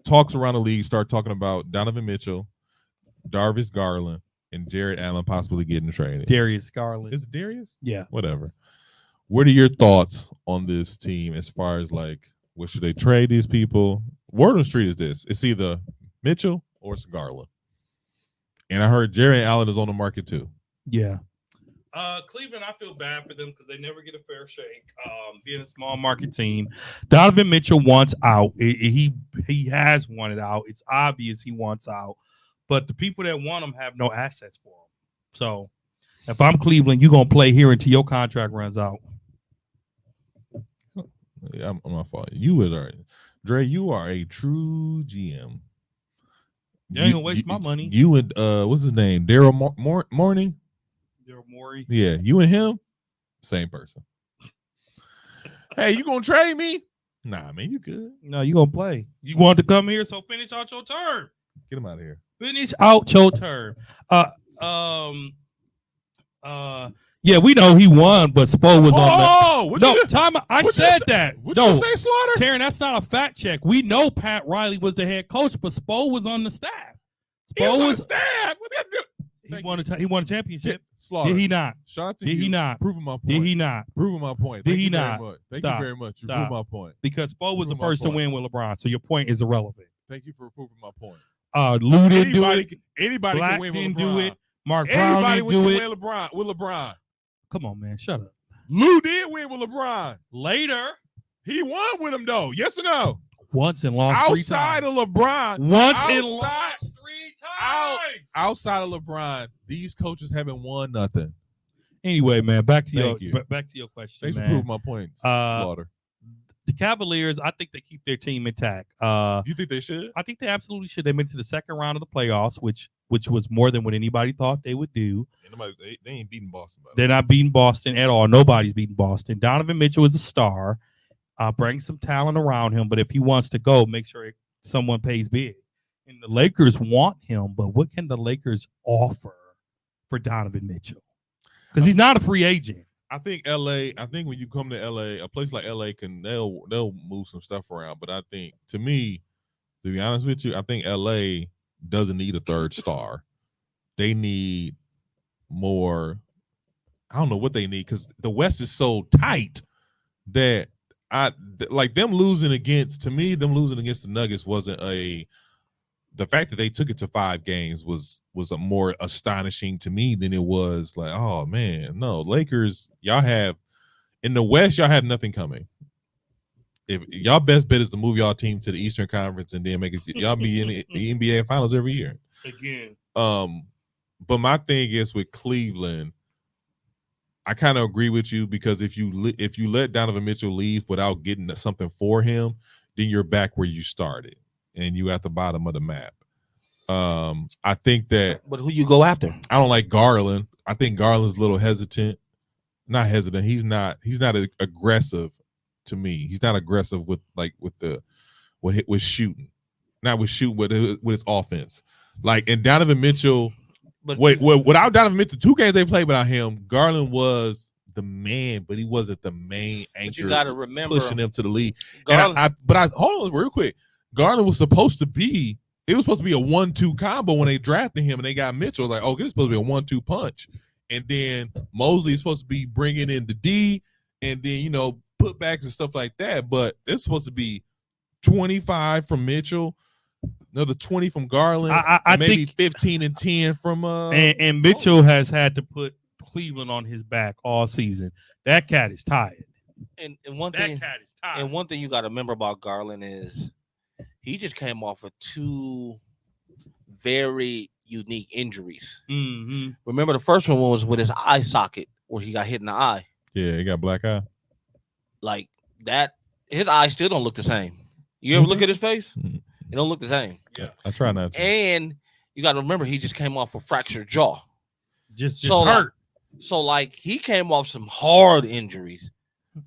talks around the league start talking about Donovan Mitchell, Darius Garland, and Jared Allen possibly getting traded. Darius Garland. Is it Darius? Yeah. Whatever. What are your thoughts on this team as far as like, what should they trade these people? Word on the street is this: it's either Mitchell or it's Garland. And I heard Jared Allen is on the market too. Yeah. Cleveland, I feel bad for them because they never get a fair shake. Being a small market team, Donovan Mitchell wants out. He has wanted out. It's obvious he wants out, but the people that want him have no assets for him. So, if I'm Cleveland, you're gonna play here until your contract runs out. Yeah, I'm not following you. Dre, you are a true GM. You ain't gonna waste my money. You and what's his name? Daryl Morey. Daryl Morey. Yeah, you and him, same person. Hey, you gonna trade me? Nah, man, you good. No, you gonna play. You want to come here, so finish out your term. Get him out of here. Finish out your term. Yeah, we know he won, but Spo was on the. No, time. I said that. What No, you say, Slaughter? Taryn, that's not a fact check. We know Pat Riley was the head coach, but Spo was on the staff. Spo was staff. What that do? He won a championship. Slaughter. Did he not? Shout out to Did you. he not? Proving my point. Did he not? Proving my point. Did Thank he you not? Very much. Thank Stop. you very much. You Stop. proved my point. Because Spo was the Proving my first to point. win with LeBron, so your point is irrelevant. Thank you for proving my point. Lou didn't do it. Anybody Black can win with didn't LeBron. do it. Mark Brown Anybody didn't can do win it. with LeBron. Come on, man. Shut up. Lou did win with LeBron. Later. He won with him though. Yes or no? Once and lost Outside 3 times. of LeBron. Once and lost 3 times. Outside of LeBron, these coaches haven't won nothing. Anyway, man, back to Thank you. your question. Thanks man. for proving my point, Slaughter. The Cavaliers, I think they keep their team intact. You think they should? I think they absolutely should. They made it to the second round of the playoffs, which was more than what anybody thought they would do. They ain't beating Boston. They're not beating Boston at all. Nobody's beating Boston. Donovan Mitchell is a star. Bring some talent around him, but if he wants to go, make sure someone pays big. And the Lakers want him, but what can the Lakers offer for Donovan Mitchell? Because he's not a free agent. I think LA. I think when you come to LA, a place like LA they'll move some stuff around. But I think, to me, to be honest with you, I think LA doesn't need a third star. They need more. I don't know what they need because the West is so tight that like them losing against the Nuggets wasn't the fact that they took it to 5 games was a more astonishing to me than it was like, oh man, no, Lakers, y'all have in the West, y'all have nothing coming. If y'all best bet is to move y'all team to the Eastern Conference and then make it, y'all be in the NBA Finals every year. Again. But my thing is with Cleveland, I kind of agree with you because if you let Donovan Mitchell leave without getting something for him, then you're back where you started and you at the bottom of the map. I think that. But who you go after? I don't like Garland. I think Garland's a little hesitant. Not hesitant. He's not aggressive to me. He's not aggressive with shooting. Not with shooting with his offense. Like, and Donovan Mitchell. But without Donovan Mitchell, 2 games they played without him, Garland was the man, but he wasn't the main anchor. You got to remember pushing him to the lead. Garland, but I hold on real quick. Garland was supposed to be. It was supposed to be a 1-2 combo when they drafted him, and they got Mitchell. Like, okay, it's supposed to be a 1-2 punch, and then Mosley is supposed to be bringing in the D, and then putbacks and stuff like that. But it's supposed to be 25 from Mitchell. Another 20 from Garland, I maybe think 15 and 10 from and Mitchell has had to put Cleveland on his back all season. That cat is tired. And one thing you got to remember about Garland is he just came off of 2 very unique injuries. Mm-hmm. Remember the first one was with his eye socket where he got hit in the eye. Yeah, he got black eye. Like that, his eyes still don't look the same. You ever look at his face? Mm-hmm. It don't look the same. Yeah, I try not to. And you got to remember, he just came off a fractured jaw. Just hurt. So he came off some hard injuries,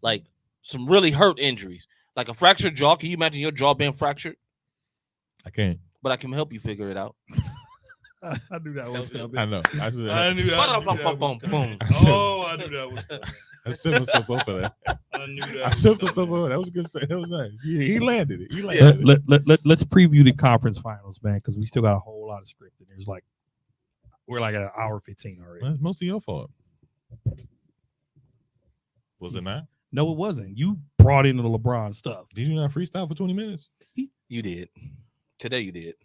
like some really hurt injuries, like a fractured jaw. Can you imagine your jaw being fractured? I can't. But I can help you figure it out. I knew that was coming. I know. I knew that. Boom. Oh, I knew that was coming. I set myself up for that. I knew that. I set myself up. That was a good say. That was nice. He landed it. He landed it. Let's preview the conference finals, man, because we still got a whole lot of script. And we're like at an hour 15 already. That's mostly your fault. Was it not? No, it wasn't. You brought in the LeBron stuff. Did you not freestyle for 20 minutes? You did. Today you did.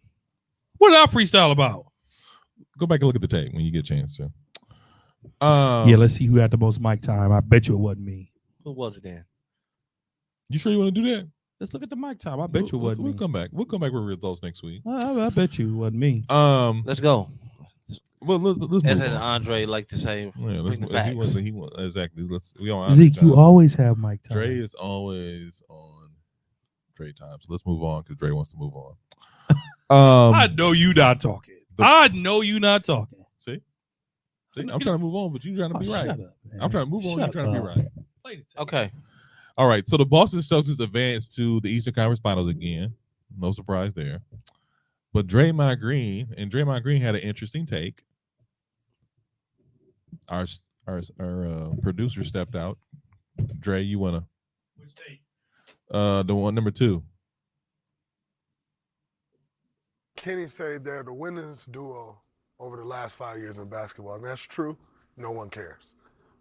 What did I freestyle about? Go back and look at the tape when you get a chance to. Yeah, let's see who had the most mic time. I bet you it wasn't me. Who was it then? You sure you want to do that? Let's look at the mic time. I bet you it wasn't me. We'll come back. We'll come back with results next week. I bet you it wasn't me. Let's go. Well, let's as Andre like to say. Yeah, he was exactly. We on Zeke, you always have mic time. Dre is always on Dre time. So let's move on because Dre wants to move on. I know you not talking. I know you not talking. See, I'm trying to move on, but you're trying to be right. Shut up, I'm trying to move on. You're trying to be right. Okay. All right. So the Boston Celtics advanced to the Eastern Conference Finals again. No surprise there. But Draymond Green had an interesting take. Our producer stepped out. Dre, you wanna? Which take? The one number 2. Kenny said they're the winningest duo over the last 5 years in basketball, and that's true. No one cares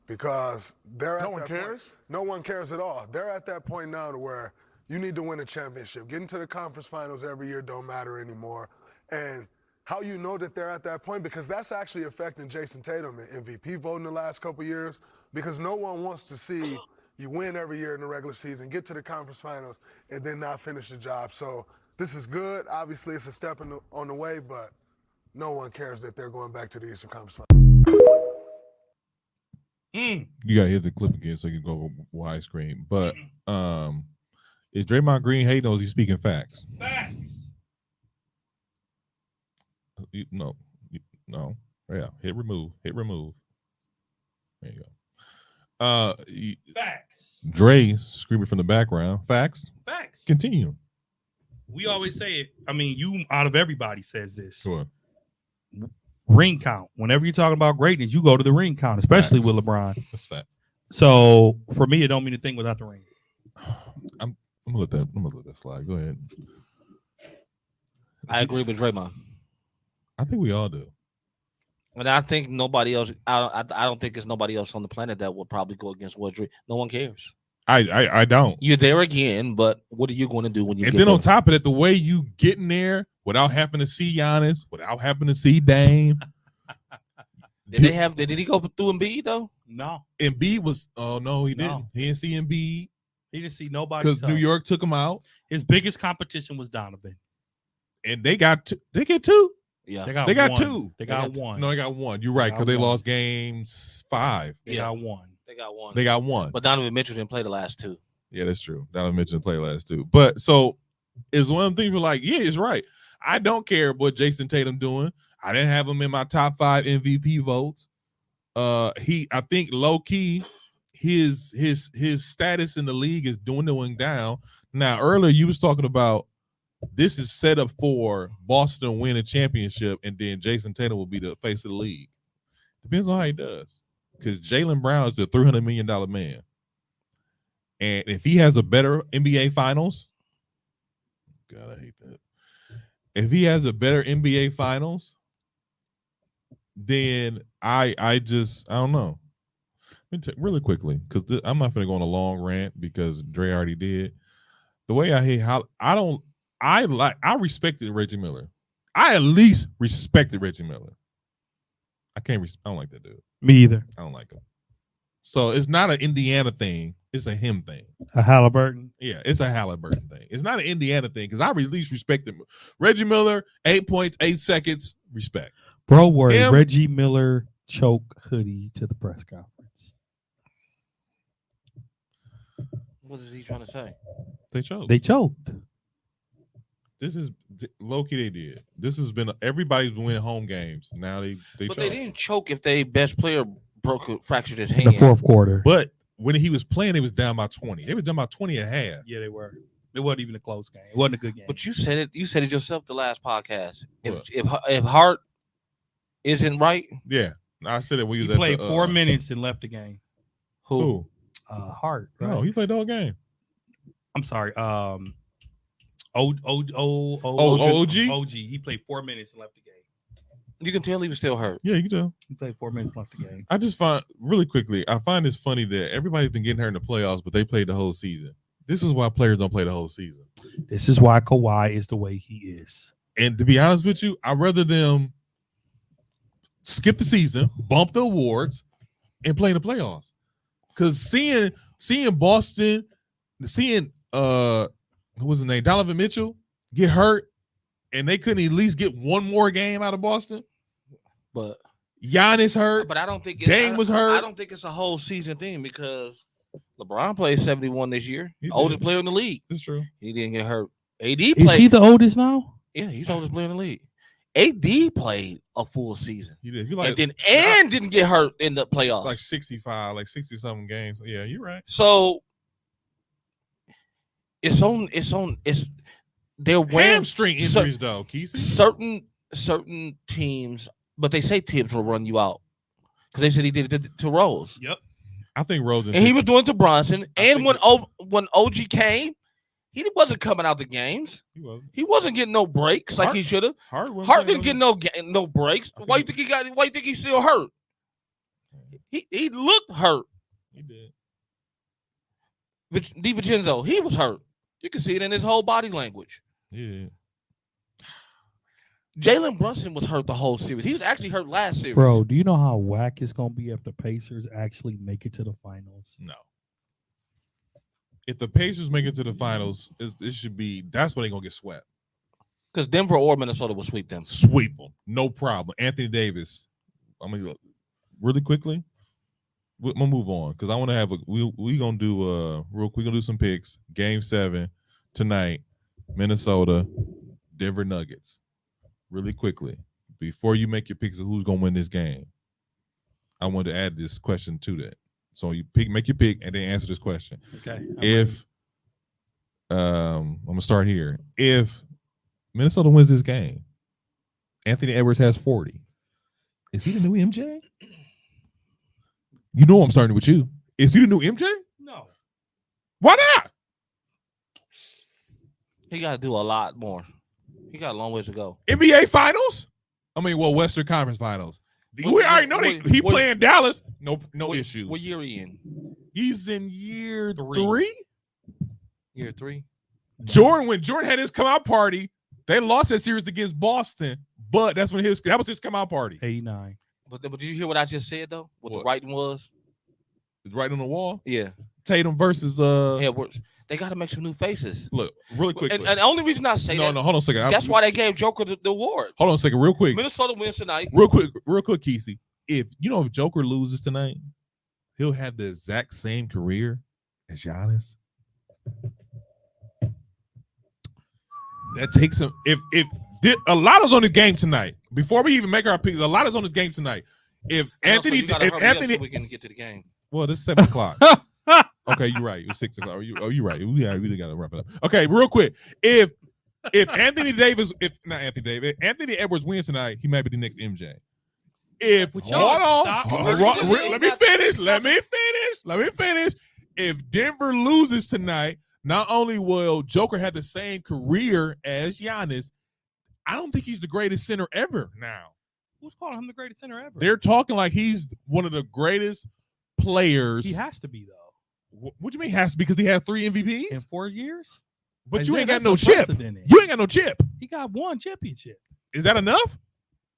because they're no one cares. No one cares at all. They're at that point now to where you need to win a championship. Getting to the conference finals every year don't matter anymore. And how you know that they're at that point, because that's actually affecting Jason Tatum in MVP voting the last couple of years, because no one wants to see you win every year in the regular season, get to the conference finals, and then not finish the job. So this is good. Obviously, it's a step on the way, but no one cares that they're going back to the Eastern Conference Finals. You gotta hit the clip again so you can go widescreen. But is Draymond Green hating or is he speaking facts? Facts. No. Yeah. Hit remove. There you go. Facts. Dre screaming from the background. Facts. Facts. Continue. We always say it. I mean, you out of everybody says this. Sure. Ring count. Whenever you're talking about greatness, you go to the ring count, especially with LeBron. That's fact. So for me, it don't mean a thing without the ring. I'm gonna let that slide. Go ahead. I agree with Draymond. I think we all do. And I think nobody else. I don't think there's nobody else on the planet that would probably go against what Dre. No one cares. I don't. You're there again, but what are you going to do when you? And get then there? on top of that, the way you get in there without having to see Giannis, without having to see Dame. Did he go through Embiid though? No. Embiid was. Oh no, he didn't. He didn't see Embiid. He didn't see nobody because New York took him out. His biggest competition was Donovan, and they got two. They get two. Yeah, they got one. Two. They got one. No, they got one. You're right because they lost games 5. They got one. They got one. But Donovan Mitchell didn't play the last 2. Yeah, that's true. Donovan Mitchell played last 2. But so it's one of the things we're like, yeah, it's right. I don't care what Jason Tatum doing. I didn't have him in my top 5 MVP votes. I think low key, his status in the league is dwindling down. Now, earlier you was talking about this is set up for Boston to win a championship, and then Jason Tatum will be the face of the league. Depends on how he does. Because Jaylen Brown is a $300 million man. And if he has a better NBA Finals, God, I hate that. If he has a better NBA Finals, then I don't know. Let me really quickly, because I'm not going to go on a long rant because Dre already did. The way I hate how I respected Reggie Miller. I at least respected Reggie Miller. I don't like that dude. Me either. I don't like him. So it's not an Indiana thing. It's a him thing. A Halliburton. Yeah, it's a Halliburton thing. It's not an Indiana thing because I at least respect him. Reggie Miller, 8 points, 8 seconds, respect. Bro wore a Reggie Miller choke hoodie to the press conference. What is he trying to say? They choked. They choked. This is low-key they did. This has been everybody's been winning home games. Now they But choked. they didn't choke if their best player fractured his In hand. the fourth quarter. But when he was playing, they was down by 20. They was down by 20 at half. Yeah, they were. It wasn't even a close game. It wasn't a good game. But you said it. You said it yourself the last podcast. If Hart isn't right, yeah, I said it. We he was played at the, 4 minutes and left the game. Who? Hart. Right? No, he played the whole game. I'm sorry. OG. He played 4 minutes and left the game. you can tell he was still hurt. Yeah, you can tell. He played 4 minutes left the game. I just find really quickly, I find this funny that everybody's been getting hurt in the playoffs, but they played the whole season. This is why players don't play the whole season. This is why Kawhi is the way he is. And to be honest with you, I'd rather them skip the season, bump the awards, and play the playoffs. Because seeing Boston, seeing who was his name, Donovan Mitchell, get hurt, and they couldn't at least get one more game out of Boston. But Giannis hurt. But I don't think Dame was hurt. I don't think it's a whole season thing because LeBron played 71 this year. He Oldest did. player in the league. That's true. He didn't get hurt. AD Is played. he the oldest now? Yeah, he's the oldest player in the league. AD played a full season. He did. He like and didn't get hurt in the playoffs. like 65, like 60-something games. Yeah, you're right. So it's they're wearing Hamstring injuries though, Kesey. certain teams, but they say teams will run you out because they said he did it to Rose. Yep. I think Rose And he was doing it to Bronson. And when OG came, he wasn't coming out the games. He wasn't getting no breaks like he should have. Hart didn't get no breaks. Why you think he got? Why you think he's still hurt? He looked hurt. He did. DiVincenzo, he was hurt. You can see it in his whole body language. Yeah. Jalen Brunson was hurt the whole series. He was actually hurt last series. Bro, do you know how whack it's going to be if the Pacers actually make it to the finals? No. If the Pacers make it to the finals, it should be that's when they're going to get swept. Because Denver or Minnesota will sweep them. Sweep them. No problem. Anthony Davis. I'm going to really quickly. I'm going to move on because I want to have we're going to do real quick. We're going to do some picks. Game 7 tonight. Minnesota, Denver Nuggets. Really quickly, before you make your picks of who's going to win this game, I want to add this question to that. So you make your pick, and then answer this question. Okay. I'm going to start here. If Minnesota wins this game, Anthony Edwards has 40. Is he the new MJ? You know I'm starting with you. Is he the new MJ? No. Why not? He got to do a lot more. He got a long ways to go. NBA Finals? Western Conference Finals. We already know that he playing Dallas. No issues. What year he in? He's in year 3. Year 3. When Jordan had his come out party, they lost that series against Boston, but that was his come out party. 89. But did you hear what I just said though? What the writing was? Right on the wall. Yeah. Tatum versus Edwards. They got to make some new faces. Look, really quick. And the only reason I say that. No, hold on a second. That's why they gave Joker the award. Hold on a second, real quick. Minnesota wins tonight. Real quick, Kesey. If Joker loses tonight, he'll have the exact same career as Giannis. That takes him. If a lot is on the game tonight. Before we even make our picks, a lot is on this game tonight. If Anthony, so we can get to the game. Well, this is 7 o'clock. Okay, you're right. It was 6 o'clock. You're right. We really got to wrap it up. Okay, real quick. If Anthony Edwards wins tonight, he might be the next MJ. Let me finish. If Denver loses tonight, not only will Joker have the same career as Giannis, I don't think he's the greatest center ever now. Who's calling him the greatest center ever? They're talking like he's one of the greatest players. He has to be, though. What do you mean has to be? Because he had 3 MVPs? In 4 years? But you ain't got no chip. You ain't got no chip. He got 1 championship. Is that enough?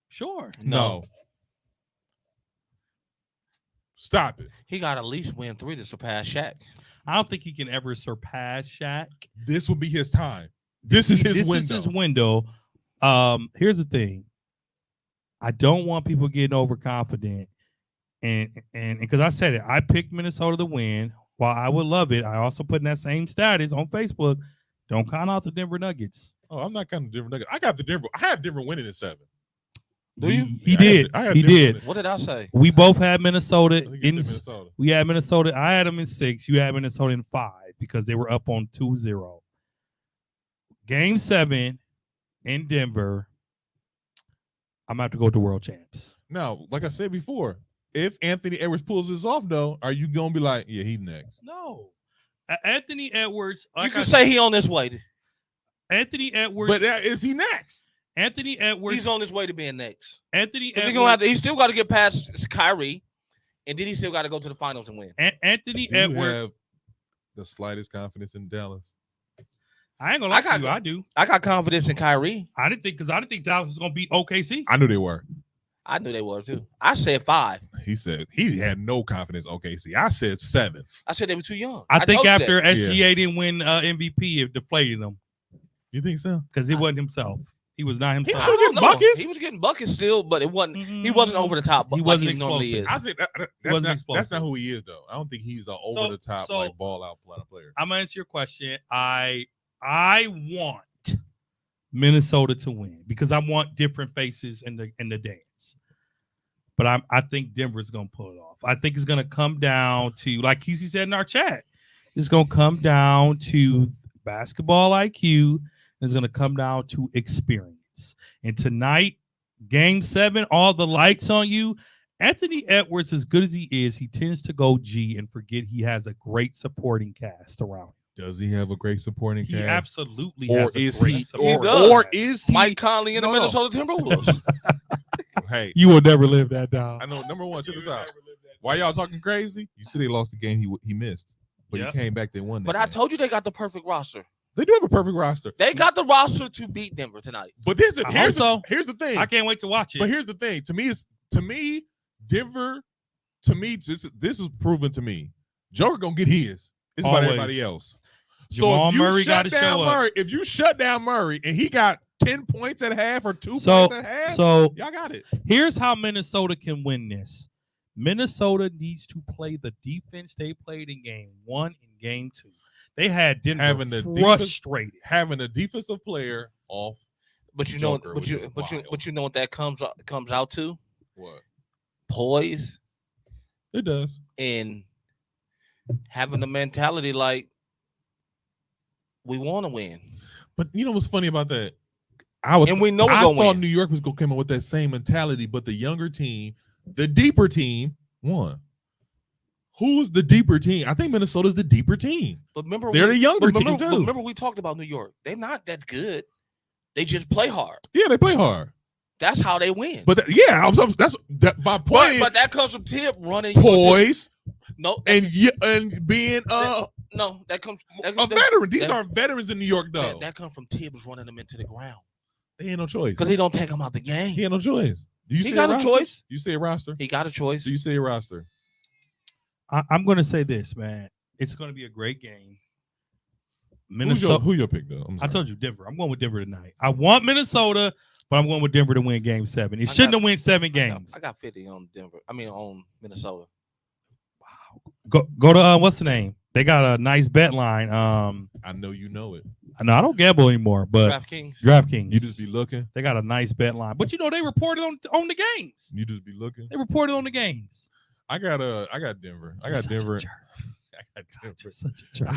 Sure. No. Stop it. He got at least win 3 to surpass Shaq. I don't think he can ever surpass Shaq. This will be his time. This is his window. Here's the thing. I don't want people getting overconfident. And because I said it, I picked Minnesota to win. While I would love it, I also put in that same status on Facebook. Don't count out the Denver Nuggets. Oh, I'm not counting Denver Nuggets. I have Denver winning in 7. Do you? He did. He did. What did I say? We both had Minnesota in. Minnesota. We had Minnesota. I had them in 6. You had Minnesota in 5 because they were up on 2-0. Game 7 in Denver. I'm gonna have to go to world champs. Now, like I said before, if Anthony Edwards pulls this off, though, are you gonna be like, yeah, he's next? No, Anthony Edwards. Like you can say he on his way. Anthony Edwards. But is he next? Anthony Edwards. He's on his way to being next. Anthony Edwards. He still got to get past Kyrie, and then he still got to go to the finals and win. Anthony Do you Edwards. have the slightest confidence in Dallas? I ain't gonna lie to you. I do. I got confidence in Kyrie. I didn't think Dallas was gonna beat OKC. I knew they were. I knew they were too. I said 5. He said he had no confidence in OKC. I said 7. I said they were too young. I think after SGA didn't win MVP, it deflated him. You think so? Because he wasn't himself. He was not himself. He was getting buckets. He was getting buckets still, but it wasn't. He wasn't over the top. He wasn't explosive. Normally is. I think that's not who he is, though. I don't think he's an over the top like ball out player. I'm gonna answer your question. I want Minnesota to win because I want different faces in the dance. But I think Denver's gonna pull it off. I think it's gonna come down to, like Kesey said in our chat, it's gonna come down to basketball IQ. It's gonna come down to experience. And tonight, Game 7, all the likes on you. Anthony Edwards, as good as he is, he tends to go G and forget he has a great supporting cast around him. Does he have a great supporting cast? He absolutely or has is a great he? supporting Or cast. is he? Mike Conley in the Minnesota Timberwolves? Hey, you will never live that down. I know. Number one, check this out. Why y'all talking crazy? You said they lost the game he missed, but he came back. They won. But I told you they got the perfect roster. They do have a perfect roster. They got the roster to beat Denver tonight. But here's the thing. I can't wait to watch it. But here's the thing. To me, Denver. To me, this is proven to me. Joker gonna get his. It's about everybody else. Jamal Murray got to show up. If you shut down Murray and he got 10 points at half or 2 points at half, so y'all got it. Here's how Minnesota can win this. Minnesota needs to play the defense they played in Game 1 and Game 2. They had Denver frustrated. Having a defensive player off. But you know, but you know what that comes out to? What? Poise. It does. And having the mentality like we want to win. But you know what's funny about that? We know I thought win. New York was gonna come up with that same mentality, but the younger team, the deeper team, won. Who's the deeper team? I think Minnesota's the deeper team. But remember, they're the younger team too. too. Remember, we talked about New York. They're not that good. They just play hard. Yeah, they play hard. That's how they win. But that's my point. But that comes from Tip running poise. No, and being no, that comes a veteran. These are veterans in New York, though. That comes from Tibbs running them into the ground. They ain't no choice because he don't take them out the game. He ain't no choice. He got a choice. You say a roster. He got a choice. Do you say a roster? I'm going to say this, man. It's going to be a great game. Minnesota. Who your pick though? I told you Denver. I'm going with Denver tonight. I want Minnesota, but I'm going with Denver to win Game 7. It shouldn't have won 7 games. I got 50 on Denver. I mean on Minnesota. Go to what's the name? They got a nice bet line. I know you know it. I know I don't gamble anymore, but DraftKings. You just be looking. They got a nice bet line, but they reported on the games. You just be looking. They reported on the games. I got Denver. I got Denver. I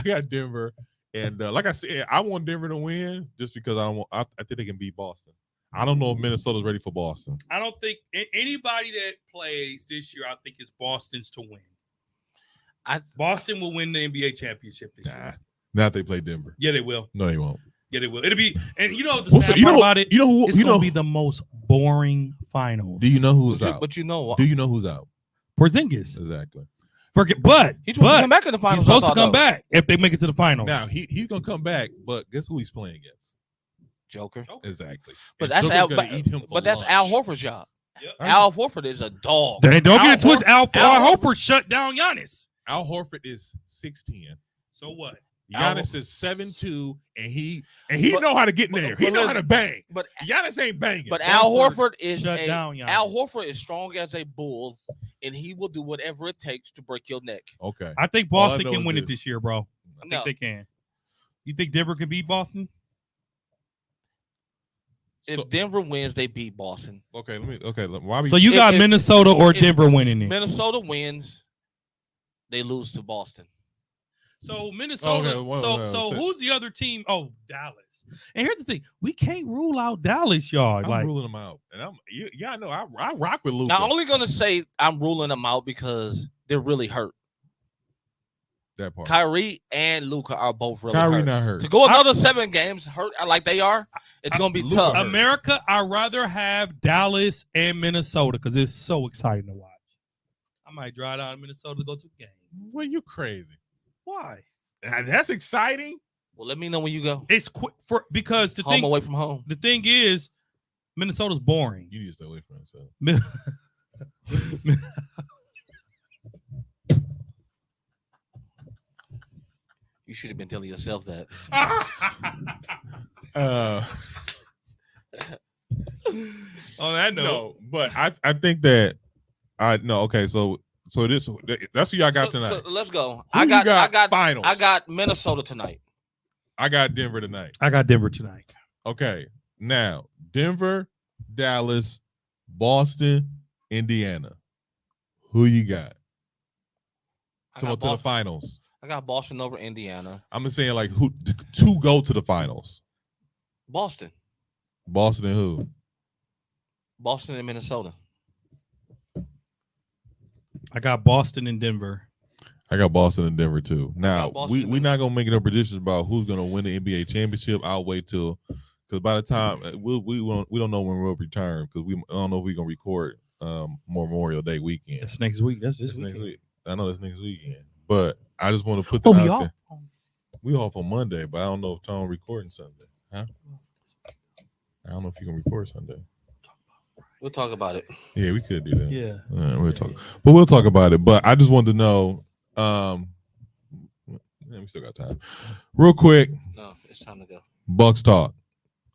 got Denver, and like I said, I want Denver to win just because I think they can beat Boston. I don't know if Minnesota's ready for Boston. I don't think anybody that plays this year. I think it's Boston's to win. Boston will win the NBA championship this year. Not if they play Denver. Yeah, they will. No, they won't. Yeah, they will. It'll be, and the sad part about it. It's gonna be the most boring finals. Do you know who's out? But do you know who's out? Porzingis. Exactly. But he's supposed to come back in the finals. He's supposed to come back if they make it to the finals. Now he's gonna come back, but guess who he's playing against? Joker. Exactly. But that's Al Horford's job. Yep. Al Horford is a dog. Don't get it twisted. Al Horford shut down Giannis. Al Horford is 6'10". So what? Giannis is 7'2", and he know how to get in there. He know how to bang. But Giannis ain't banging. But Al Horford is shut down Giannis. Al Horford is strong as a bull, and he will do whatever it takes to break your neck. Okay. I think Boston can win it this year, bro. I think they can. You think Denver can beat Boston? If Denver wins, they beat Boston. Okay, so you got Minnesota or Denver winning it. Minnesota wins, they lose to Boston. So Minnesota. So who's the other team? Oh, Dallas. And here's the thing: we can't rule out Dallas, y'all. I'm ruling them out, and I know I rock with Luka. I'm only gonna say I'm ruling them out because they're really hurt. That part. Kyrie and Luka are both really Kyrie hurt. not hurt. To go another 7 games hurt like they are, it's gonna be tough. America, I'd rather have Dallas and Minnesota because it's so exciting to watch. I might drive down to Minnesota to go to a game. Well, you crazy. Why? That's exciting. Well, let me know when you go. It's quick because the thing away from home. The thing is, Minnesota's boring. You need to stay away from it. So. You should have been telling yourself that. On that note, no, but I think that okay, so that's who y'all got tonight. So let's go. Who I got finals. I got Minnesota tonight. I got Denver tonight. I got Denver tonight. Okay, now Denver, Dallas, Boston, Indiana. Who you got? To the finals. I got Boston over Indiana. I'm just saying, like, who to go to the finals? Boston. Boston and who? Boston and Minnesota. I got Boston and Denver. I got Boston and Denver too. Now we're not gonna make no predictions about who's gonna win the NBA championship. I'll wait till because by the time we don't know when we'll return because we don't know if we're gonna record Memorial Day weekend. That's next week. That's this next week. I know that's next weekend, but I just want to put that out there. We off on Monday, but I don't know if Tom recording Sunday. Huh? I don't know if you can record Sunday. We'll talk about it. Yeah, we could do that. Yeah, we'll talk about it. But I just wanted to know. We still got time. Real quick. No, it's time to go. Bucks talk.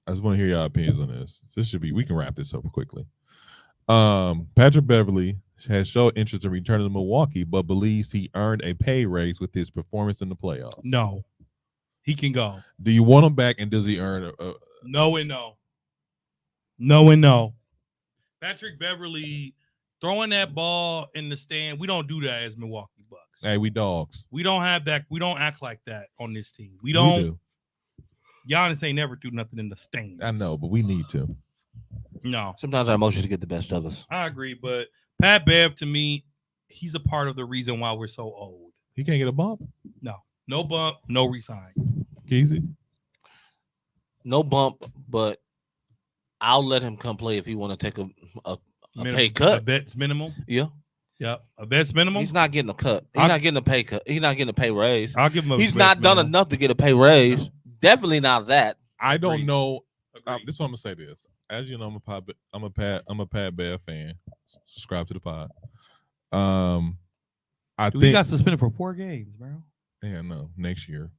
I just want to hear your opinions on this. We can wrap this up quickly. Patrick Beverley has shown interest in returning to Milwaukee, but believes he earned a pay raise with his performance in the playoffs. No, he can go. Do you want him back, and does he earn a no and no? No and no. Patrick Beverley throwing that ball in the stand. We don't do that as Milwaukee Bucks. Hey, we dogs. We don't have that. We don't act like that on this team. We don't. We do. Giannis ain't never do nothing in the stands. I know, but we need to. No. Sometimes our emotions get the best of us. I agree, but Pat Bev, to me, he's a part of the reason why we're so old. He can't get a bump? No bump, no resign. Easy. No bump, but I'll let him come play if he want to take a pay cut. A vet's minimum. Yeah. Yep. A vet's minimum. He's not getting a cut. He's not getting a pay cut. He's not getting a pay raise. I'll give him. He's not done enough to get a pay raise. Definitely not that. I don't know. This is what I'm gonna say. This, as you know, I'm a Pat Bear fan. Subscribe to the pod. I think he got suspended for 4 games, bro. Yeah, no, next year.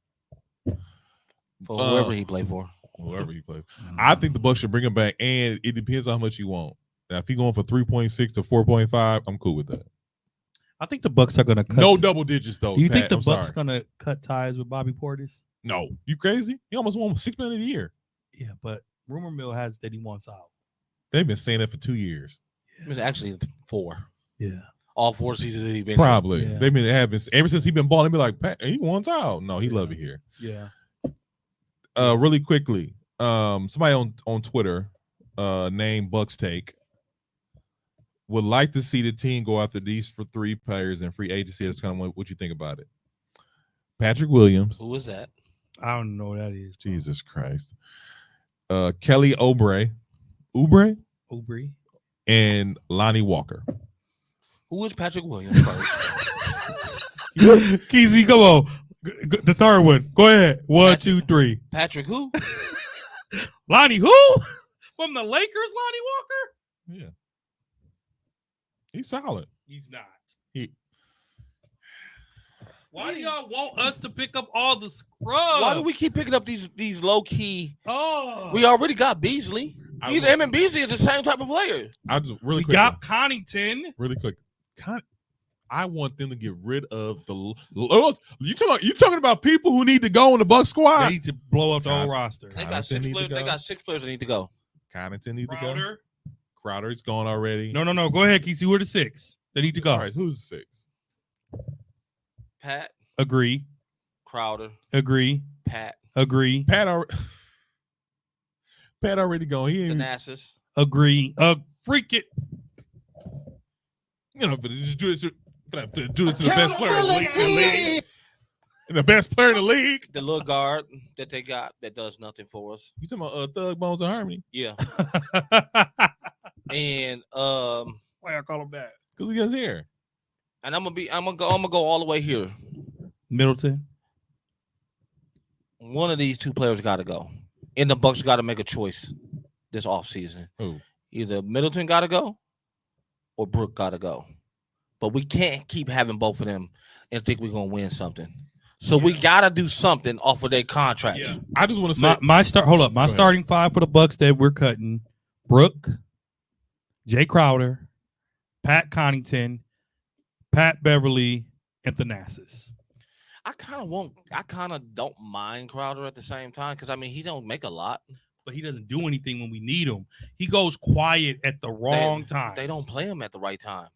For whoever he played for. Whoever he played. I think the Bucks should bring him back, and it depends on how much you want. Now, if he's going for 3.6 to 4.5, I'm cool with that. I think the Bucks are going to cut. No double digits, though. Do you Pat, think the I'm Bucks sorry. going to cut ties with Bobby Portis? No. You crazy? He almost won $6 million a year. Yeah, but rumor mill has that he wants out. They've been saying that for 2 years. It was actually 4. Yeah. All 4 seasons that he's been Probably. Yeah. They've been having ever since he's been balling. Be like, Pat, he wants out. No, he love it here. Yeah. Really quickly, somebody on Twitter, named Bucks Take, would like to see the team go after these for 3 players in free agency. That's kind of what you think about it. Patrick Williams. Who is that? I don't know what that is. Jesus Christ. Kelly Oubre, and Lonnie Walker. Who is Patrick Williams first? Keezy, come on. The third one. Go ahead. 1, 2, 3. Patrick who? Lonnie who? From the Lakers, Lonnie Walker? Yeah. He's solid. He's not. He. Why do y'all want us to pick up all the scrubs? Why do we keep picking up these low key? Oh, We already got Beasley. Either him and Beasley is the same type of player. I just really we quick. got Connington. Really quick. I want them to get rid of the. You talking about people who need to go in the Buck squad? They need to blow up the whole roster. They got 6 players. They got 6 players that need to go. Connington need to go. Crowder. Crowder's gone already. No. Go ahead, Keezy. We're the 6. They need to go. All right, who's the 6? Pat, Agree. Crowder, Agree. Pat, Agree. Pat already gone. He ain't, Thanasis. Agree. Freak it. but just do it to the best player in the league. And the best player in the league. The little guard that they got that does nothing for us. You talking about Thug Bones and Harmony? Yeah. And Why I call him that? Because he gets here. and I'm gonna go all the way here. Middleton. One of these 2 players got to go, and the Bucks got to make a choice this offseason. Who? Either Middleton got to go, or Brook got to go. But we can't keep having both of them and think we're gonna win something. So we gotta do something off of their contracts. Yeah. I just want to say My starting 5 for the Bucks that we're cutting: Brook, Jay Crowder, Pat Connington, Pat Beverly, and Thanasis. I kind of don't mind Crowder at the same time because I mean he don't make a lot, But he doesn't do anything when we need him. He goes quiet at the wrong time. They don't play him at the right time.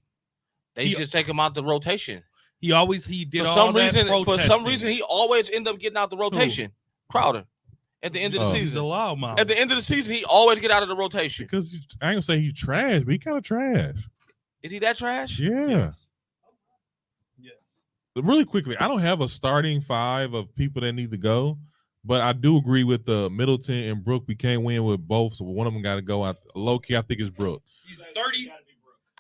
They just take him out the rotation. He did For all some that reason, protesting. he always end up getting out the rotation. Crowder, at the end of the He's a season. loudmouth. At the end of the season, he always get out of the rotation. because I ain't gonna say he's trash, but he kind of trash. Is he that trash? Yeah. Yes. Really quickly, I don't have a starting 5 of people that need to go, but I do agree with Middleton and Brook. We can't win with both, so one of them got to go. Low key, I think it's Brook. He's 30.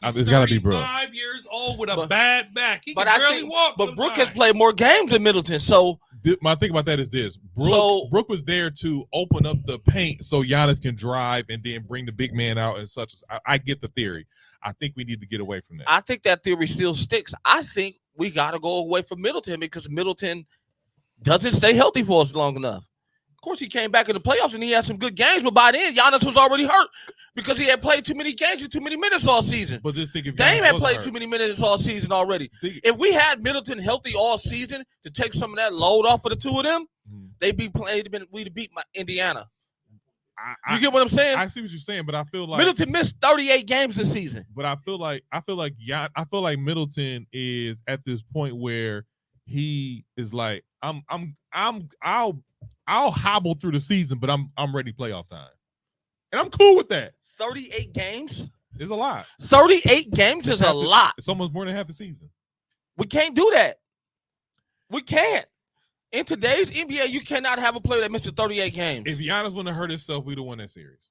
It's got to be Brook. 35 years old with a bad back. He But can I barely think, walk. but Brook has sometimes. played more games than Middleton, so My thing about that is this: So- Brook was there to open up the paint so Giannis can drive and then bring the big man out and such. I get the theory. I think we need to get away from that. I think that theory still sticks. I think we got to go away from Middleton because Middleton doesn't stay healthy for us long enough. Of course, he came back in the playoffs and he had some good games, but by then, Giannis was already hurt because he had played too many games and too many minutes all season. But just think if Dame Giannis had wasn't played hurt. too many minutes all season already. Think- If we had Middleton healthy all season to take some of that load off of the 2 of them, we'd beat Indiana. You get what I'm saying? I see what you're saying, but I feel like Middleton missed 38 games this season. But I feel like Middleton is at this point where he is like, I'll hobble through the season, but I'm ready playoff time. And I'm cool with that. 38 games? It's a lot. 38 games is a lot. It's almost more than half the season. We can't do that. We can't. In today's NBA, you cannot have a player that misses 38 games. If Giannis wouldn't have hurt himself, we'd have won that series.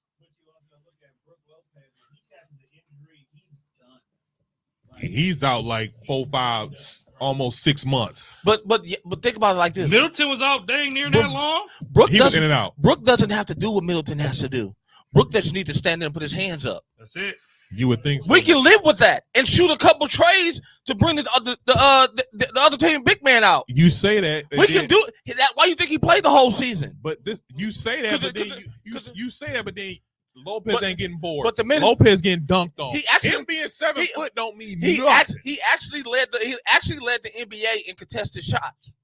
he's out like 4, 5, almost 6 months. But think about it like this. Middleton was out dang near that long. He was in and out. Brooke doesn't have to do what Middleton has to do. Brooke just need to stand there and put his hands up. That's it. You would think so. We can live with that and shoot a couple trays to bring the other team big man out. You say that. We can do it. Why you think he played the whole season? But you say that, but then you say that, but then Lopez ain't getting bored. But the minute Lopez getting dunked on. Him being 7 foot don't mean he nothing. actually led the NBA in contested shots.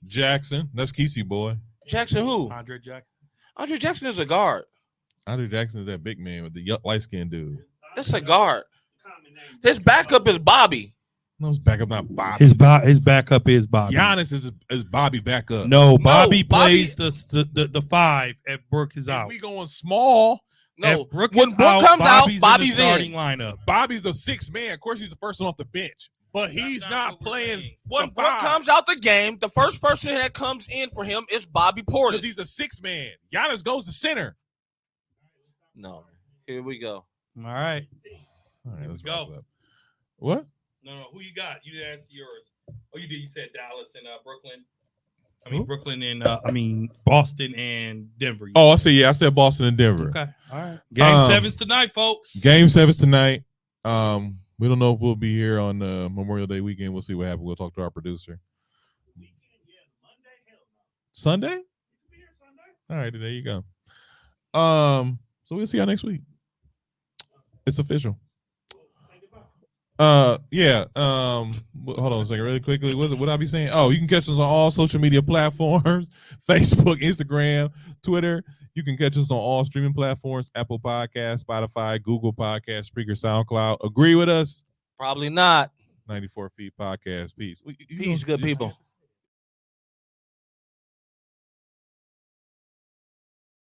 Jackson, that's Kesey boy. Jackson who? Andre Jackson. Andre Jackson is a guard. Andre Jackson is that big man with the light skinned dude. That's a guard. His backup is Bobby. No, his backup not Bobby. His backup is Bobby. Giannis is Bobby backup. No, Bobby plays the 5 if Brooke is out. We going small. No, if Brooke when is Brooke out, comes out, Bobby's Bobby's in the starting in. lineup. Bobby's the 6th man. Of course, he's the first one off the bench, but he's not playing. When Brooke comes out the game, the first person that comes in for him is Bobby Portis. Because he's the 6th man. Giannis goes to center. No, here we go. All right. All right, let's go. wrap it up. What? No. Who you got? You didn't answer yours. Oh, you did. You said Dallas and Brooklyn. I mean, Brooklyn and Boston and Denver. Oh, I see. Yeah, I said Boston and Denver. Okay. All right. Game 7's tonight, folks. Game 7's tonight. We don't know if we'll be here on Memorial Day weekend. We'll see what happens. We'll talk to our producer. Sunday? All right, there you go. So we'll see y'all next week. It's official. Yeah. Hold on a second, really quickly. What I be saying? Oh, you can catch us on all social media platforms: Facebook, Instagram, Twitter. You can catch us on all streaming platforms: Apple Podcasts, Spotify, Google Podcasts, Spreaker, SoundCloud. Agree with us? Probably not. 94 Feet Podcast. Peace. Peace, good people.